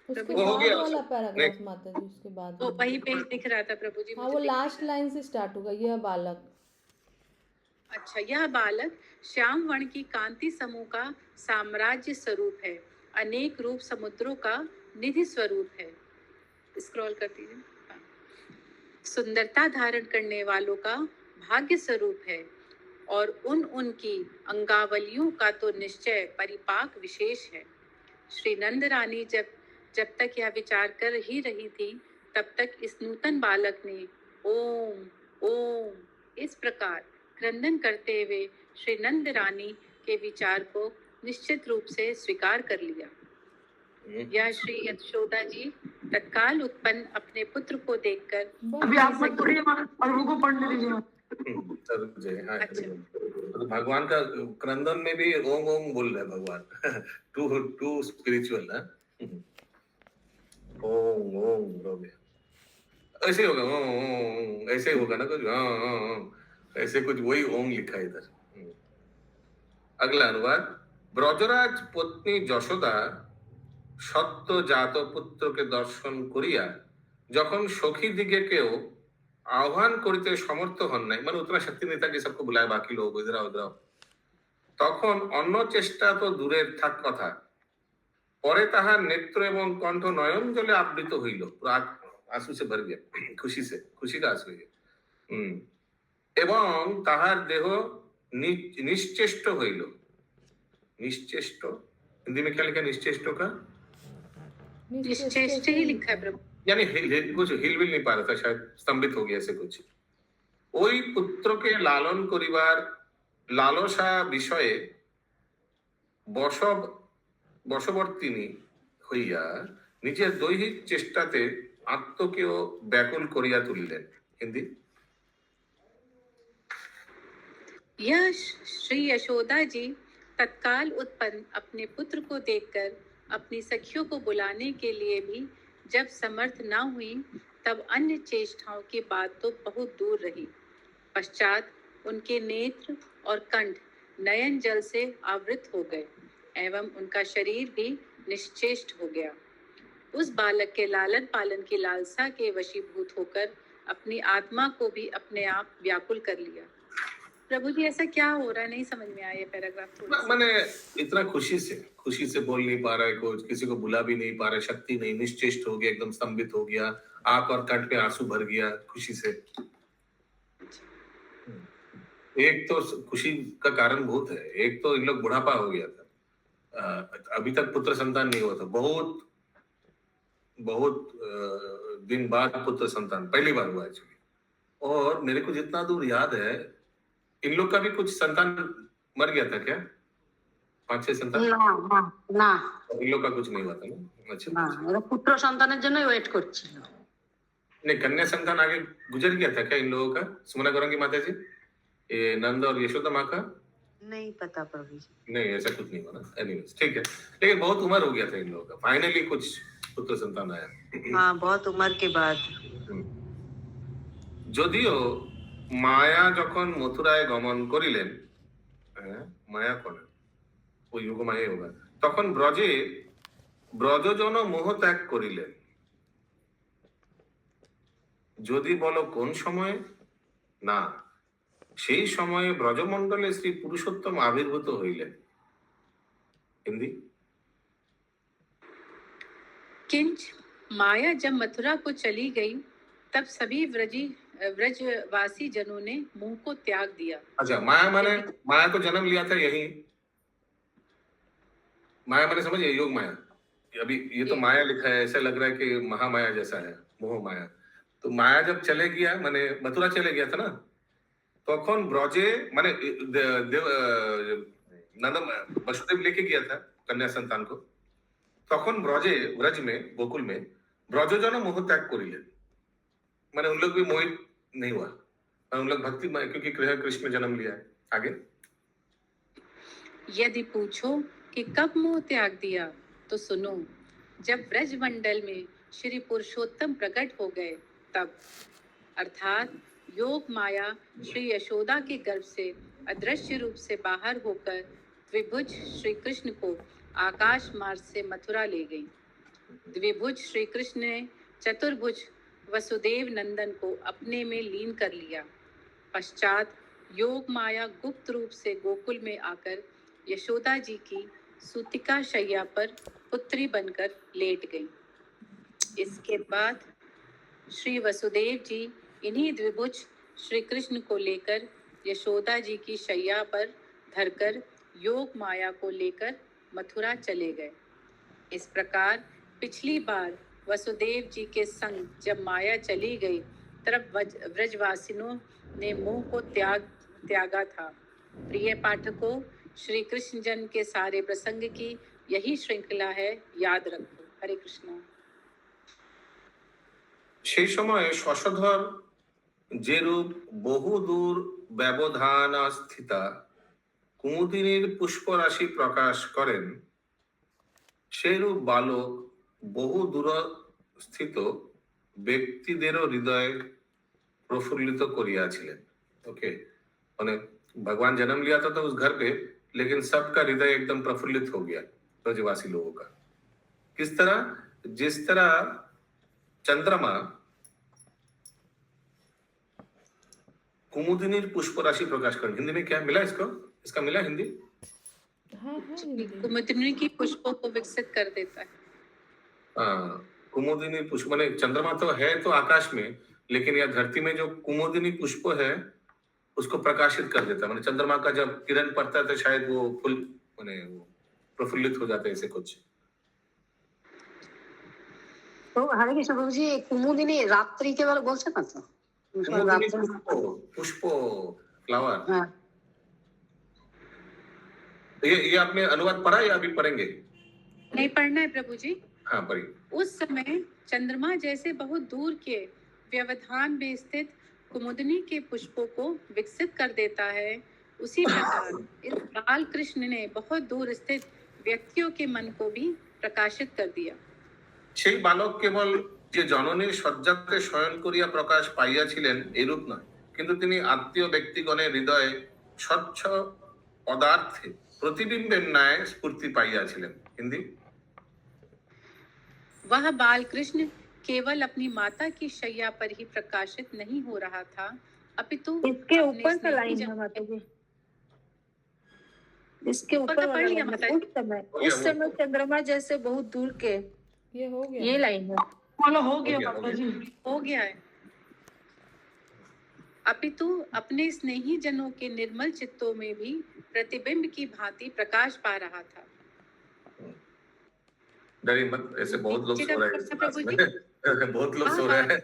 G: उसके
B: वो हो
G: बाद
B: गया।
G: वाला पैराग्राफ माता जी, उसके बाद
D: वो वही पेज दिख रहा था प्रभु जी,
G: हाँ,
D: मुझे
G: वो
D: दिख रहा
G: लास्ट लाइन से स्टार्ट होगा, यह बालक।
D: अच्छा, यह बालक श्याम वर्ण की कांति समूह का साम्राज्य स्वरूप है, अनेक रूप समुद्रों का निधि स्वरूप है। स्क्रॉल कर दीजिए। हाँ। सुंदरता धारण करने वालों का भाग्य स्वरूप है और उनकी अंगावलियों का तो निश्चय परिपाक विशेष है। श्री नंद रानी जब तक यह विचार कर ही रही थी, तब तक इस नूतन बालक ने ओम ओम इस प्रकार क्रंदन करते हुए श्री नंद रानी के विचार को निश्चित रूप से स्वीकार कर लिया। यह श्री यशोदा जी तत्काल उत्पन्न अपने पुत्र को देखकर
E: अभी आप मत पढ़िए और उनको पढ़ने दीजिए।
B: अच्छा, तो भगवान का क्रंदन में भी ओम ओम बोल रहे हैं भगवान। टू स्पिरिचुअल ना। ओम ओम रोगे ऐसे होगा, ओम ऐसे होगा ना कुछ। हाँ, ऐसे कुछ वही ओम लिखा है इधर। अगला अनुवाद। ब्रजराज पत्नी যশোদা সত্য জাত পুত্রকে দর্শন করিয়া যখন সখী দিকে কেউ আহ্বান করিতে সমর্থ হন নাই, মানে उतना शक्ति नहीं था कि सबको बुलाए, बाकी लोग इधर आओ इधर आओ, তখন অন্য চেষ্টা তো দূরের থাক কথা, পরে তাহার নেত্র এবং কণ্ঠ নয়ন জলে আবৃত হইল, आंसू से भर गया, खुशी का आंसू है। এবং তাহার দেহ निश्चेष्ट হইল। निश्चेष्ट हिंदी में क्या लिखा? निश्चेष्ट का
D: निश्चेष्ट ही लिखा है प्रभु,
B: यानी कुछ हिल भी नहीं पा रहा था, शायद स्तंभित हो गया ऐसे कुछ। ওই পুত্রকে লালন করিবার লালসা বিষয়ে বশবর্তিনী হইয়া নিজের দৈহিক চেষ্টাতে আত্মকেও ব্যাকুল করিয়া তুলিলেন। হিন্দি।
D: यह श्री यशोदा जी तत्काल उत्पन्न अपने पुत्र को देखकर अपनी सखियों को बुलाने के लिए भी जब समर्थ न हुई, तब अन्य चेष्टाओं की बात तो बहुत दूर रही। पश्चात उनके नेत्र और कंठ नयन जल से आवृत हो गए एवं उनका शरीर भी निश्चेष्ट हो गया। उस बालक के लालन पालन की लालसा के वशीभूत होकर अपनी आत्मा को भी अपने आप व्याकुल कर लिया। प्रभु जी, ऐसा क्या हो रहा है? नहीं समझ में आया पैराग्राफ थोड़ा सा।
B: मैंने इतना खुशी से बोल नहीं पा रहा है, कुछ किसी को बुला भी नहीं पा रहा है, शक्ति नहीं, निश्चेष्ट हो गया, एकदम स्तंभित हो गया, आंख और कंठ में आंसू भर गया खुशी से। एक तो खुशी का कारण भूत है, एक तो इन लोग बुढ़ापा हो गया था, अभी तक पुत्र संतान नहीं हुआ था, बहुत दिन बाद पुत्र संतान पहली बार हुआ एक्चुअली। और मेरे को जितना दूर याद है, इन लोग का भी कुछ संतान मर गया था क्या? 5-6 संतान?
F: না না না
B: इन लोग का कुछ नहीं हुआ था ना? अच्छा
F: না
B: अच्छा।
F: ওরা পুত্র সন্তানের জন্যই ওয়েট করছিল।
B: नहीं, कन्या संतान आगे गुजर गया था क्या इन लोगों का? सुमना गौरंगी माता जी, ये नंद और यशोदा माँ का?
H: नहीं पता प्रभु जी।
B: नहीं, ऐसा कुछ नहीं हुआ ना। एनीवेज, ठीक है, लेकिन बहुत उम्र हो गया था इन लोगों का, फाइनली कुछ पुत्र संतान आया।
H: हाँ, बहुत उम्र के बाद।
B: যদিও মায়া যখন মথুরায় গমন করিলেন, মায়া কোন ওই যোগমায়া হোগা, তখন ব্রজে ব্রজজন মোহ ত্যাগ করিলেন। যদি বলো কোন সময়ে, না, সেই সময়ে ব্রজমণ্ডলে শ্রী পুরুষোত্তম আবির্ভূত হইলেন। হিন্দি।
D: किंच माया जब मथुरा को चली गई तब सभी व्रजवासी जनों ने मुंह को त्याग दिया।
B: अच्छा, माया माने, माया को जन्म लिया था यही, माया माने समझिए योग माया। अभी ये तो माया लिखा है, ऐसा लग रहा है कि महामाया जैसा है, मोह माया। तो माया जब चले गया, माने मथुरा चले गया था ना, তখন ব্রজে মানে नंद वसुदेव लेके गया था कन्या संतान को, তখন ব্রজে ब्रज में गोकुल में ब्रजजन मोह त्याग करिलेन, माने उन लोग भी मोहित नहीं हुआ, उन लोग भक्ति में, क्योंकि कृष्ण जन्म लिया है। आगे
D: यदि पूछो कि कब मोह त्याग दिया तो सुनो, जब ब्रज मंडल में श्री पुरुषोत्तम प्रकट हो गए तब, अर्थात योग माया श्री यशोदा के गर्भ से अदृश्य रूप से बाहर होकर द्विभुज श्री कृष्ण को आकाश मार्ग से मथुरा ले गई। द्विभुज श्री कृष्ण ने चतुर्भुज वसुदेव नंदन को अपने में लीन कर लिया। पश्चात योग माया गुप्त रूप से गोकुल में आकर यशोदा जी की सूतिका शैया पर पुत्री बनकर लेट गई। इसके बाद श्री वसुदेव जी इन्हीं द्विभुज श्री कृष्ण को लेकर यशोदा जी की शैया पर धरकर योग माया को लेकर मथुरा चले गए। इस प्रकार पिछली बार वसुदेव जी के संग जब माया चली गई तब व्रजवासियों ने मुंह को त्यागा था। प्रिय पाठकों, श्री कृष्ण जन्म के सारे प्रसंग की यही श्रृंखला है, याद रखो। हरे कृष्णा।
B: সেই সময় শশধর যেরূপ বহুদূর ব্যবধান স্থিতা কুমুদিনীর পুষ্পরাশি প্রকাশ করেন, সেরূপ বালক বহু দূর স্থিত ব্যক্তিদেরও হৃদয় प्रफुल्लित करियाছিলেন। ओके, माने भगवान जन्म लिया था तो उस घर पे, लेकिन सबका हृदय एकदम प्रफुल्लित हो गया ब्रजवासी लोगों का। किस तरह? जिस तरह चंद्रमा कुमुदिनीर पुष्प राशि प्रकाश कर। हिंदी में क्या मिला इसको? इसका मिला हिंदी?
G: हाँ हाँ हिंदी।
D: कुमुदिनी की पुष्पों को विकसित कर देता है।
B: कुमुदिनी पुष्प माने चंद्रमा तो है तो आकाश में, लेकिन यह धरती में जो कुमुदिनी पुष्प है उसको प्रकाशित कर देता है। माने चंद्रमा का जब किरण पड़ता है तो शायद वो फुल माने वो प्रफुल्लित हो जाता है, ऐसे कुछ।
F: তো হরে কৃষ্ণ প্রভুজি, কুমুদিনী রাত্রি কেবল বলছে না তো?
B: कुमुदिनी पुष्प फ्लावर।
F: হ্যাঁ,
B: ये आपने अनुवाद पढ़ा या अभी पढ़ेंगे?
D: नहीं पढ़ना है प्रभु जी।
B: हाँ, पढ़िए।
D: उस समय चंद्रमा जैसे बहुत दूर के व्यवधान में स्थित कुमुदिनी के पुष्पों को विकसित कर देता है, उसी प्रकार इस बाल कृष्ण ने बहुत दूर स्थित व्यक्तियों के मन को भी प्रकाशित कर दिया।
B: সেই বালক কেবল যে জননীর শয্যাতে শয়ন করিয়া প্রকাশ পাইয়াছিলেন এরূপ নয়, কিন্তু তিনি আত্মীয় ব্যক্তিগণের হৃদয়ে স্বচ্ছ পদার্থে प्रतिबिंबेर न्याय स्फूर्ति पाइयाছিলেন। हिंदी।
D: वह बाल कृष्ण केवल अपनी माता की शैया पर ही प्रकाशित नहीं हो रहा था, अपितु
E: इसके
D: अपने
E: ऊपर का
D: स्नेही
E: लाइन है
D: जन-
E: माता जी, इसके
D: ऊपर
E: ऊपर
D: का
E: वाला
D: पढ़ लिया
E: लाइन
D: माता
E: है।
D: जी।
E: उस समय चंद्रमा जैसे बहुत दूर के,
G: ये हो गया।
E: ये लाइन है।
B: हो गया।
D: हो गया है। अपितु अपने स्नेही जनों के निर्मल चित्तों में भी प्रतिबिंब की भांति प्रकाश पा रहा था।
B: डरिए मत, ऐसे बहुत लोग सो रहे हैं इस क्लास में। बहुत लोग सो रहे हैं।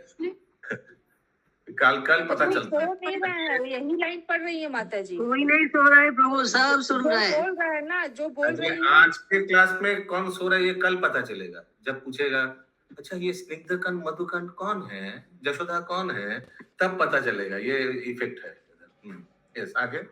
B: कल कल पता
E: कोई
B: चलता है।
E: सो नहीं रहा है, वो यही लाइन पढ़ रही है माता जी।
F: कोई नहीं सो रहा है प्रभु, सब सुन
E: जो
F: रहे हैं।
E: बोल रहा है ना, जो बोल
B: अरे
E: रही है,
B: आज के क्लास में कौन सो रहा है ये कल पता चलेगा, जब पूछेगा अच्छा ये स्निग्धकंठ मधुकंठ कौन है, जशोदा कौन है, तब पता चलेगा ये इफेक्ट है। यस, आगे।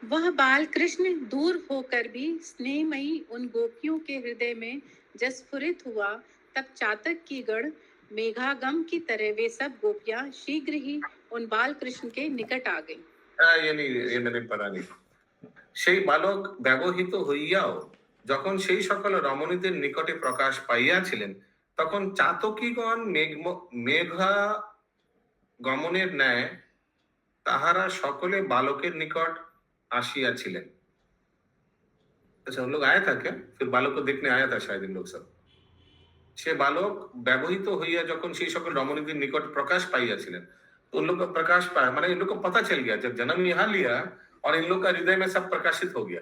D: वह बाल कृष्ण दूर होकर भी स्नेहमयी उन गोपियों के हृदय में जब स्फुरित हुआ, तब चातक की गढ़ मेघागम की तरह वे सब गोपियां शीघ्र ही उन बाल कृष्ण के निकट आ गईं।
B: ये नहीं, ये मैंने पढ़ा नहीं। সেই বালক ব্যবহৃত হইয়াও যখন সেই সকল রমণীদের নিকটে প্রকাশ পাইয়াছিলেন, তখন চাতকীগণ মেঘা গমনের ন্যায় তাহারা সকলে বালকের নিকট আসিয়াছিলেন। अच्छा, हम लोग आया था क्या? फिर बालक को देखने आया था शायद इन लोग सब। সে বালক ব্যবহৃত হইয়া যখন সেই সকল রমণীদের নিকট প্রকাশ পাইয়াছিলেন, तो उन लोग का प्रकाश पाया, माने इन लोग को पता चल गया, जब जन्म यहाँ लिया और इन लोग का हृदय में सब प्रकाशित हो गया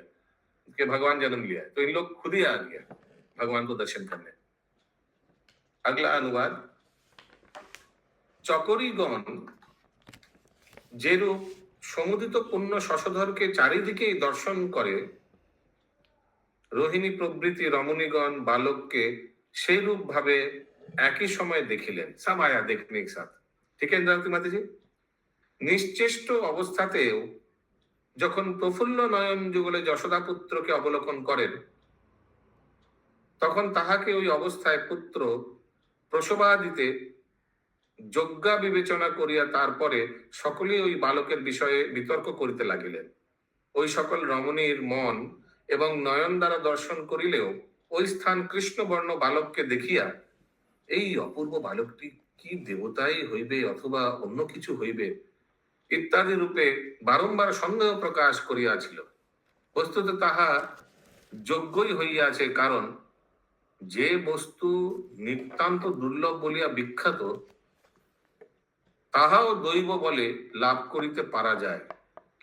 B: कि भगवान जन्म लिया है, तो इन लोग खुद ही आ गया भगवान को दर्शन करने। अगला अनुवाद। চকরিগণ যেরূপ সমুদিত পুণ্য শশধরকে চারিদিকেই দর্শন করে, রোহিণী প্রভৃতি রমণীগণ বালককে সেই রূপ ভাবে একই সময় দেখিলেন। सब आया देखने एक साथ, ठीक है इंद्रावती माता जी। নিশ্চেষ্ট অবস্থাতেও যখন প্রফুল্ল নয়ন যুগলে যশোদা পুত্রকে অবলোকন করেন, তখন তাহাকে ওই অবস্থায় পুত্র প্রসবাদিতে যজ্ঞা বিবেচনা করিয়া তারপরে সকলেই ওই বালকের বিষয়ে বিতর্ক করিতে লাগিলেন। ওই সকল রমণীর মন এবং নয়ন দ্বারা দর্শন করিলেও ওই স্থান কৃষ্ণবর্ণ বালককে দেখিয়া এই অপূর্ব বালকটি কি দেবতাই হইবে অথবা অন্য কিছু হইবে ইত্যাদি রূপে বারংবার সন্দেহ প্রকাশ করিয়াছিল। বস্তুত তাহা যোগ্যই হইয়াছে, কারণ যে বস্তু নিতান্ত দুর্লভ বলিয়া বিখ্যাত, তাহাও দৈব বলে লাভ করিতে পারা যায়।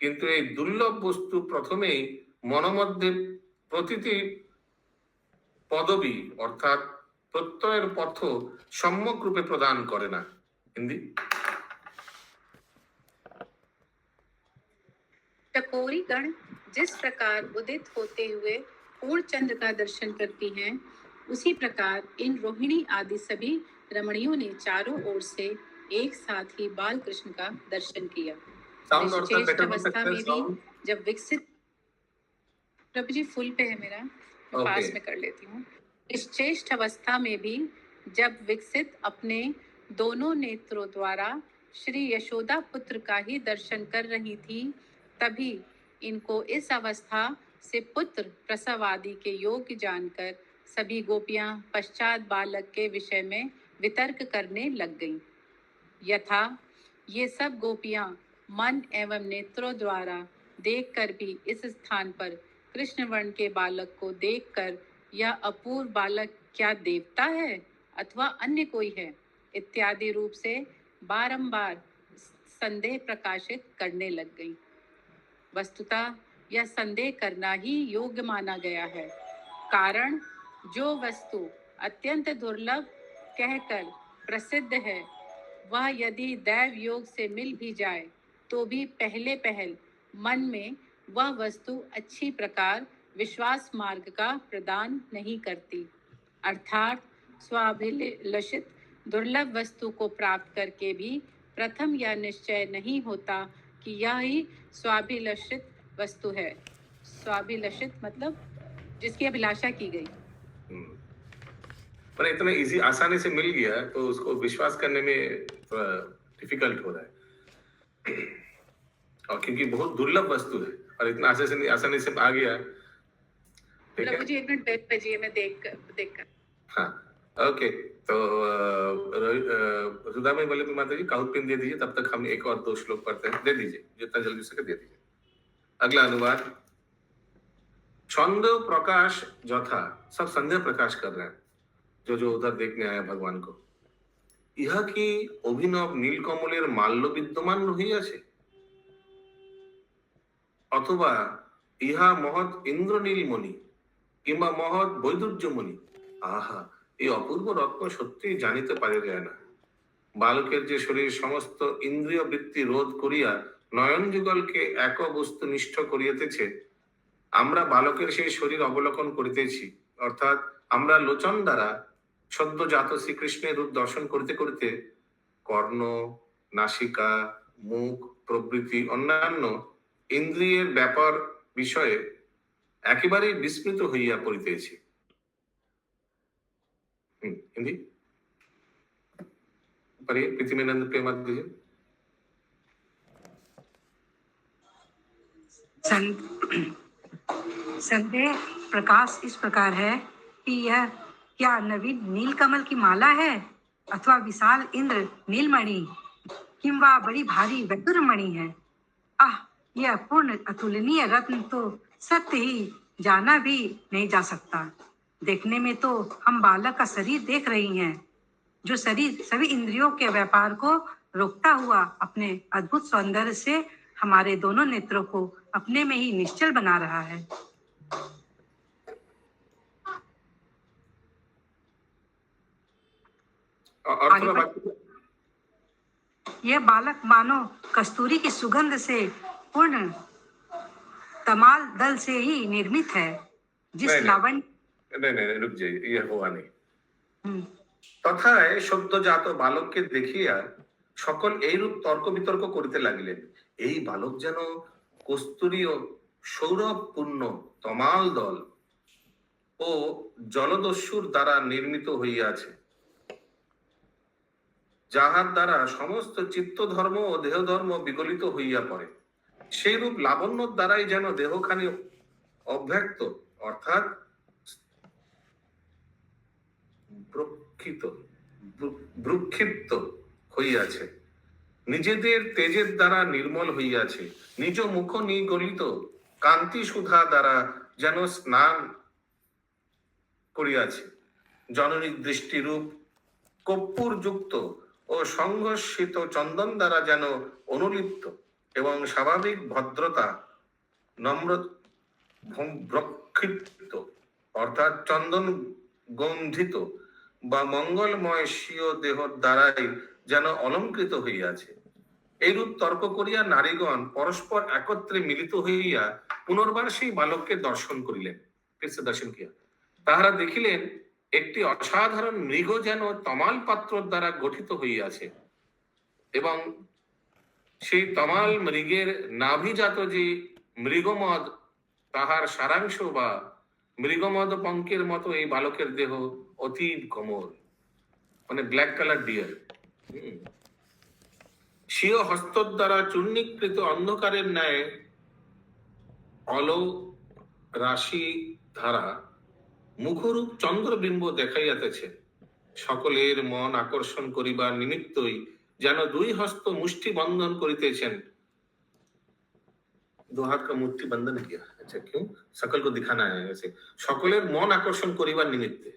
B: কিন্তু এই দুর্লভ বস্তু প্রথমেই মনমধ্যে প্রতিটি পদবী অর্থাৎ প্রত্যয়ের পথ সম্যক রূপে প্রদান করে না। হিন্দি।
D: टकोरी गण जिस प्रकार उदित होते हुए पूर्ण चंद्र का दर्शन करती हैं, उसी प्रकार इन रोहिणी आदि सभी रमणियों ने चारों ओर से एक साथ ही बाल कृष्ण का दर्शन किया।
B: साउंड और
D: निश्चेष्ट
B: बेटर हो
D: अवस्था
B: सकता है
D: में भी
B: साउंड।
D: जब विकसित, प्रभु जी फुल पे है मेरा, मैं पास
B: ओके।
D: में कर लेती हूँ। निश्चेष्ट अवस्था में भी जब विकसित अपने दोनों नेत्रों द्वारा श्री यशोदा पुत्र का ही दर्शन कर रही थी, तभी इनको इस अवस्था से पुत्र प्रसव आदि के योग्य जानकर सभी गोपियां पश्चात बालक के विषय में वितर्क करने लग गईं। यथा ये सब गोपियां मन एवं नेत्रों द्वारा देखकर भी इस स्थान पर कृष्ण वर्ण के बालक को देखकर यह अपूर्व बालक क्या देवता है अथवा अन्य कोई है इत्यादि रूप से बारंबार संदेह प्रकाशित करने लग गई। वस्तुतः यह संदेह करना ही योग्य माना गया है, कारण जो वस्तु अत्यंत दुर्लभ कहकर प्रसिद्ध है, वह यदि दैव योग से मिल भी जाए तो भी पहले पहल मन में वह वस्तु अच्छी प्रकार विश्वास मार्ग का प्रदान नहीं करती। अर्थात स्वाभिलषित दुर्लभ वस्तु को प्राप्त करके भी प्रथम यह निश्चय नहीं होता कि यह ही स्वाभिलषित वस्तु है। स्वाभिलषित मतलब जिसकी अभिलाषा की गई।
B: पर इतना इजी आसानी से मिल गया तो उसको विश्वास करने में थोड़ा डिफिकल्ट हो रहा है, और क्योंकि बहुत दुर्लभ वस्तु है और इतना आसानी से आ गया। ठीक
D: प्रभु
B: है,
D: जी एक मिनट वेट कीजिए, मैं देख कर
B: हाँ ओके। तो सुधा में बोले माता जी काउट पिन दे दीजिए, तब तक हम एक और दो श्लोक पढ़ते हैं। दे दीजिए जितना जल्दी सके दे दीजिए। अगला अनुवाद। छंद प्रकाश যথা, सब संदेह प्रकाश कर रहे हैं जो उधर देखने आया भगवान को। ইহা কি অভিনব নীলকমলের মাল্য বিদ্যমান রহিয়াছে, অথবা ইহা মহৎ ইন্দ্রনীলমণি কিংবা মহৎ বৈদুর্যমণি। আহা, এই অপূর্ব রত্ন সত্যি জানিতে পারা যায় না। বালকের যে শরীর সমস্ত ইন্দ্রিয় বৃত্তি রোধ করিয়া নয়ন যুগলকে এক বস্তুনিষ্ঠ করিয়াতেছে, আমরা বালকের সেই শরীর অবলোকন করিতেছি, অর্থাৎ আমরা লোচন দ্বারা সদ্যজাত শ্রীকৃষ্ণের রূপ দর্শন করিতে করিতে কর্ণ, নাসিকা, মুখ প্রভৃতি অন্যান্য ইন্দ্রিয়ের ব্যাপার বিষয়ে একেবারেই বিস্মৃত হইয়া পড়িতেছি। हिंदी पढ़िए, प्रीतिमेनंद प्रेमा दीजिए।
I: संदेह प्रकाश इस प्रकार है कि यह क्या नवीन नीलकमल की माला है अथवा विशाल इंद्र नीलमणि किंवा बड़ी भारी वैदुरमणि है। आह, यह अपूर्ण अतुलनीय रत्न तो सत्य ही जाना भी नहीं जा सकता। देखने में तो हम बालक का शरीर देख रही हैं, जो शरीर सभी इंद्रियों के व्यापार को रोकता हुआ अपने अद्भुत सौंदर्य से हमारे दोनों नेत्रों को अपने में ही निश्चल बना रहा है। यह बालक मानो कस्तूरी की सुगंध से पूर्ण तमाल दल से ही निर्मित है, जिस लावण्य
B: नहीं रुक जाइए, ये हुआ नहीं। তথায় সদ্যজাত বালককে দেখিয়া সকল এইরূপ তর্ক বিতর্ক করিতে লাগিলেন। এই বালক যেন কস্তুরীয় সৌরভপূর্ণ তমাল দল ও জলদস্যুর দ্বারা নির্মিত হইয়াছে, যাহার দ্বারা সমস্ত চিত্ত ধর্ম ও দেহ ধর্ম বিগলিত হইয়া পড়ে। সেই রূপ লাবণ্য দ্বারাই যেন দেহখানি অব্যক্ত অর্থাৎ ব্রুক্ষিপ্ত হইয়াছে, নিজেদের তেজের দ্বারা নির্মল হইয়াছে, নিজ মুখ নিগলিত কান্তি সুধা দ্বারা যেন স্নান করিয়াছে, জননীর দৃষ্টিরূপ কর্পূর যুক্ত ও সংঘর্ষিত চন্দন দ্বারা যেন অনুলিপ্ত এবং স্বাভাবিক ভদ্রতা নম্র ব্রক্ষিপ্ত অর্থাৎ চন্দন গন্ধিত বা মঙ্গলময় স্বীয় দেহ দ্বারাই যেন অলঙ্কৃত হইয়াছে। এইরূপ তর্ক করিয়া নারীগণ পরস্পর একত্রে মিলিত হইয়া পুনর্বার সেই বালককে দর্শন করিলেন। দর্শন কিয়া তাহারা দেখিলেন একটি অসাধারণ মৃগ যেন তমাল পাত্র দ্বারা গঠিত হইয়াছে এবং সেই তমাল মৃগের নাভিজাত যে মৃগমদ তাহার সারাংশ বা মৃগমদ পঙ্কের মতো এই বালকের দেহ অতীব কোমল, মানে ব্ল্যাক কালার ডিয়ার। স্বীয় হস্ত দ্বারা চূর্ণীকৃত অন্ধকারের ন্যায় অল রাশি ধারা মুখরূপ চন্দ্রবিম্ব দেখাইয়াতেছে। সকলের মন আকর্ষণ করিবার নিমিত্তই যেন দুই হস্ত মুষ্টি বন্ধন করিতেছেন। दो हाथ का मुट्ठी बंधन किया, अच्छा क्यों? सकल को दिखाना है ऐसे। সকলের মন আকর্ষণ করিবার নিমিত্তে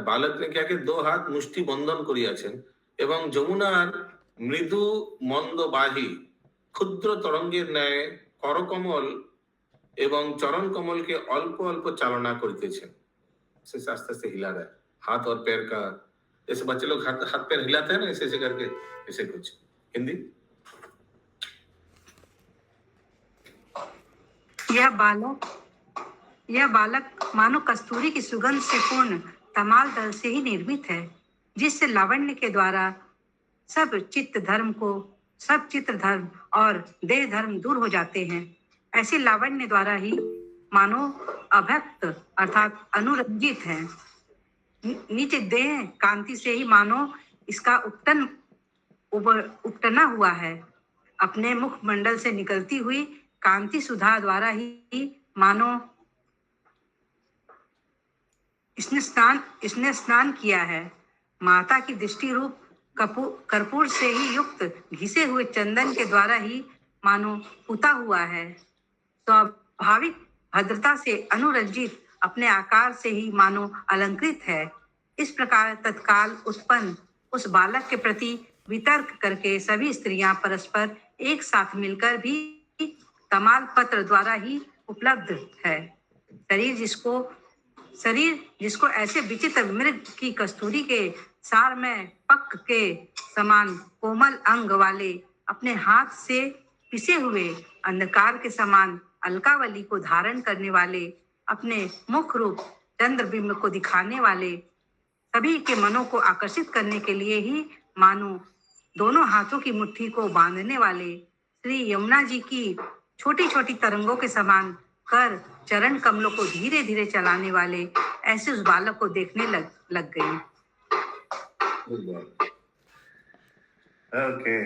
B: বালক ने क्या कि दो हाथ मुष्टि बंधन করিয়াছেন এবং যমুনার মৃদু মন্দবাহী ক্ষুদ্র তরঙ্গের ন্যায় করকমল এবং চরণ কমলকে অল্প অল্প চালনা করিতেছেন। से आस्ते आस्ते हिला रहा है हाथ और पैर का, जैसे बच्चे लोग हाथ पैर हिलाते हैं ना ऐसे ऐसे करके, ऐसे कुछ। हिंदी
I: यह बालक मानो कस्तूरी की सुगंध से पूर्ण तमाल दल से ही निर्मित है, जिससे लावण्य के द्वारा सब चित्त धर्म और देह धर्म दूर हो जाते हैं। ऐसे लावण्य द्वारा ही मानो अभक्त अर्थात अनुरंजित है। नीचे देह कांति से ही मानो इसका उपटना हुआ है। अपने मुख मंडल से निकलती हुई कांति सुधा द्वारा ही मानो इसने स्नान किया है। माता की दृष्टि रूप कर्पूर से ही युक्त घिसे हुए चंदन के द्वारा ही मानो पुता हुआ है। स्वाभाविक भद्रता से अनुरंजित अपने आकार से ही मानो अलंकृत है। इस प्रकार तत्काल उत्पन्न उस बालक के प्रति वितर्क करके सभी स्त्रियां परस्पर एक साथ मिलकर भी तमाल पत्र द्वारा ही उपलब्ध है। शरीर जिसको ऐसे विचित्र मृग की कस्तूरी के सार में पक के समान कोमल अंग वाले, अपने हाथ से पिसे हुए अंधकार के समान अलकावली को धारण करने वाले, अपने मुख रूप चंद्रबिंब को दिखाने वाले, सभी के मनों को आकर्षित करने के लिए ही मानो दोनों हाथों की मुट्ठी को बांधने वाले, श्री यमुना जी की छोटी छोटी तरंगों के समान कर चरण कमलों को धीरे धीरे चलाने वाले, ऐसे उस बालक को देखने लग गई।
B: ओके,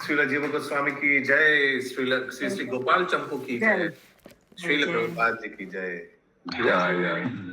B: श्रील जीवन गोस्वामी की जय, श्री श्री गोपाल चंपू की जय, श्रील प्रभुपाद जी की जय।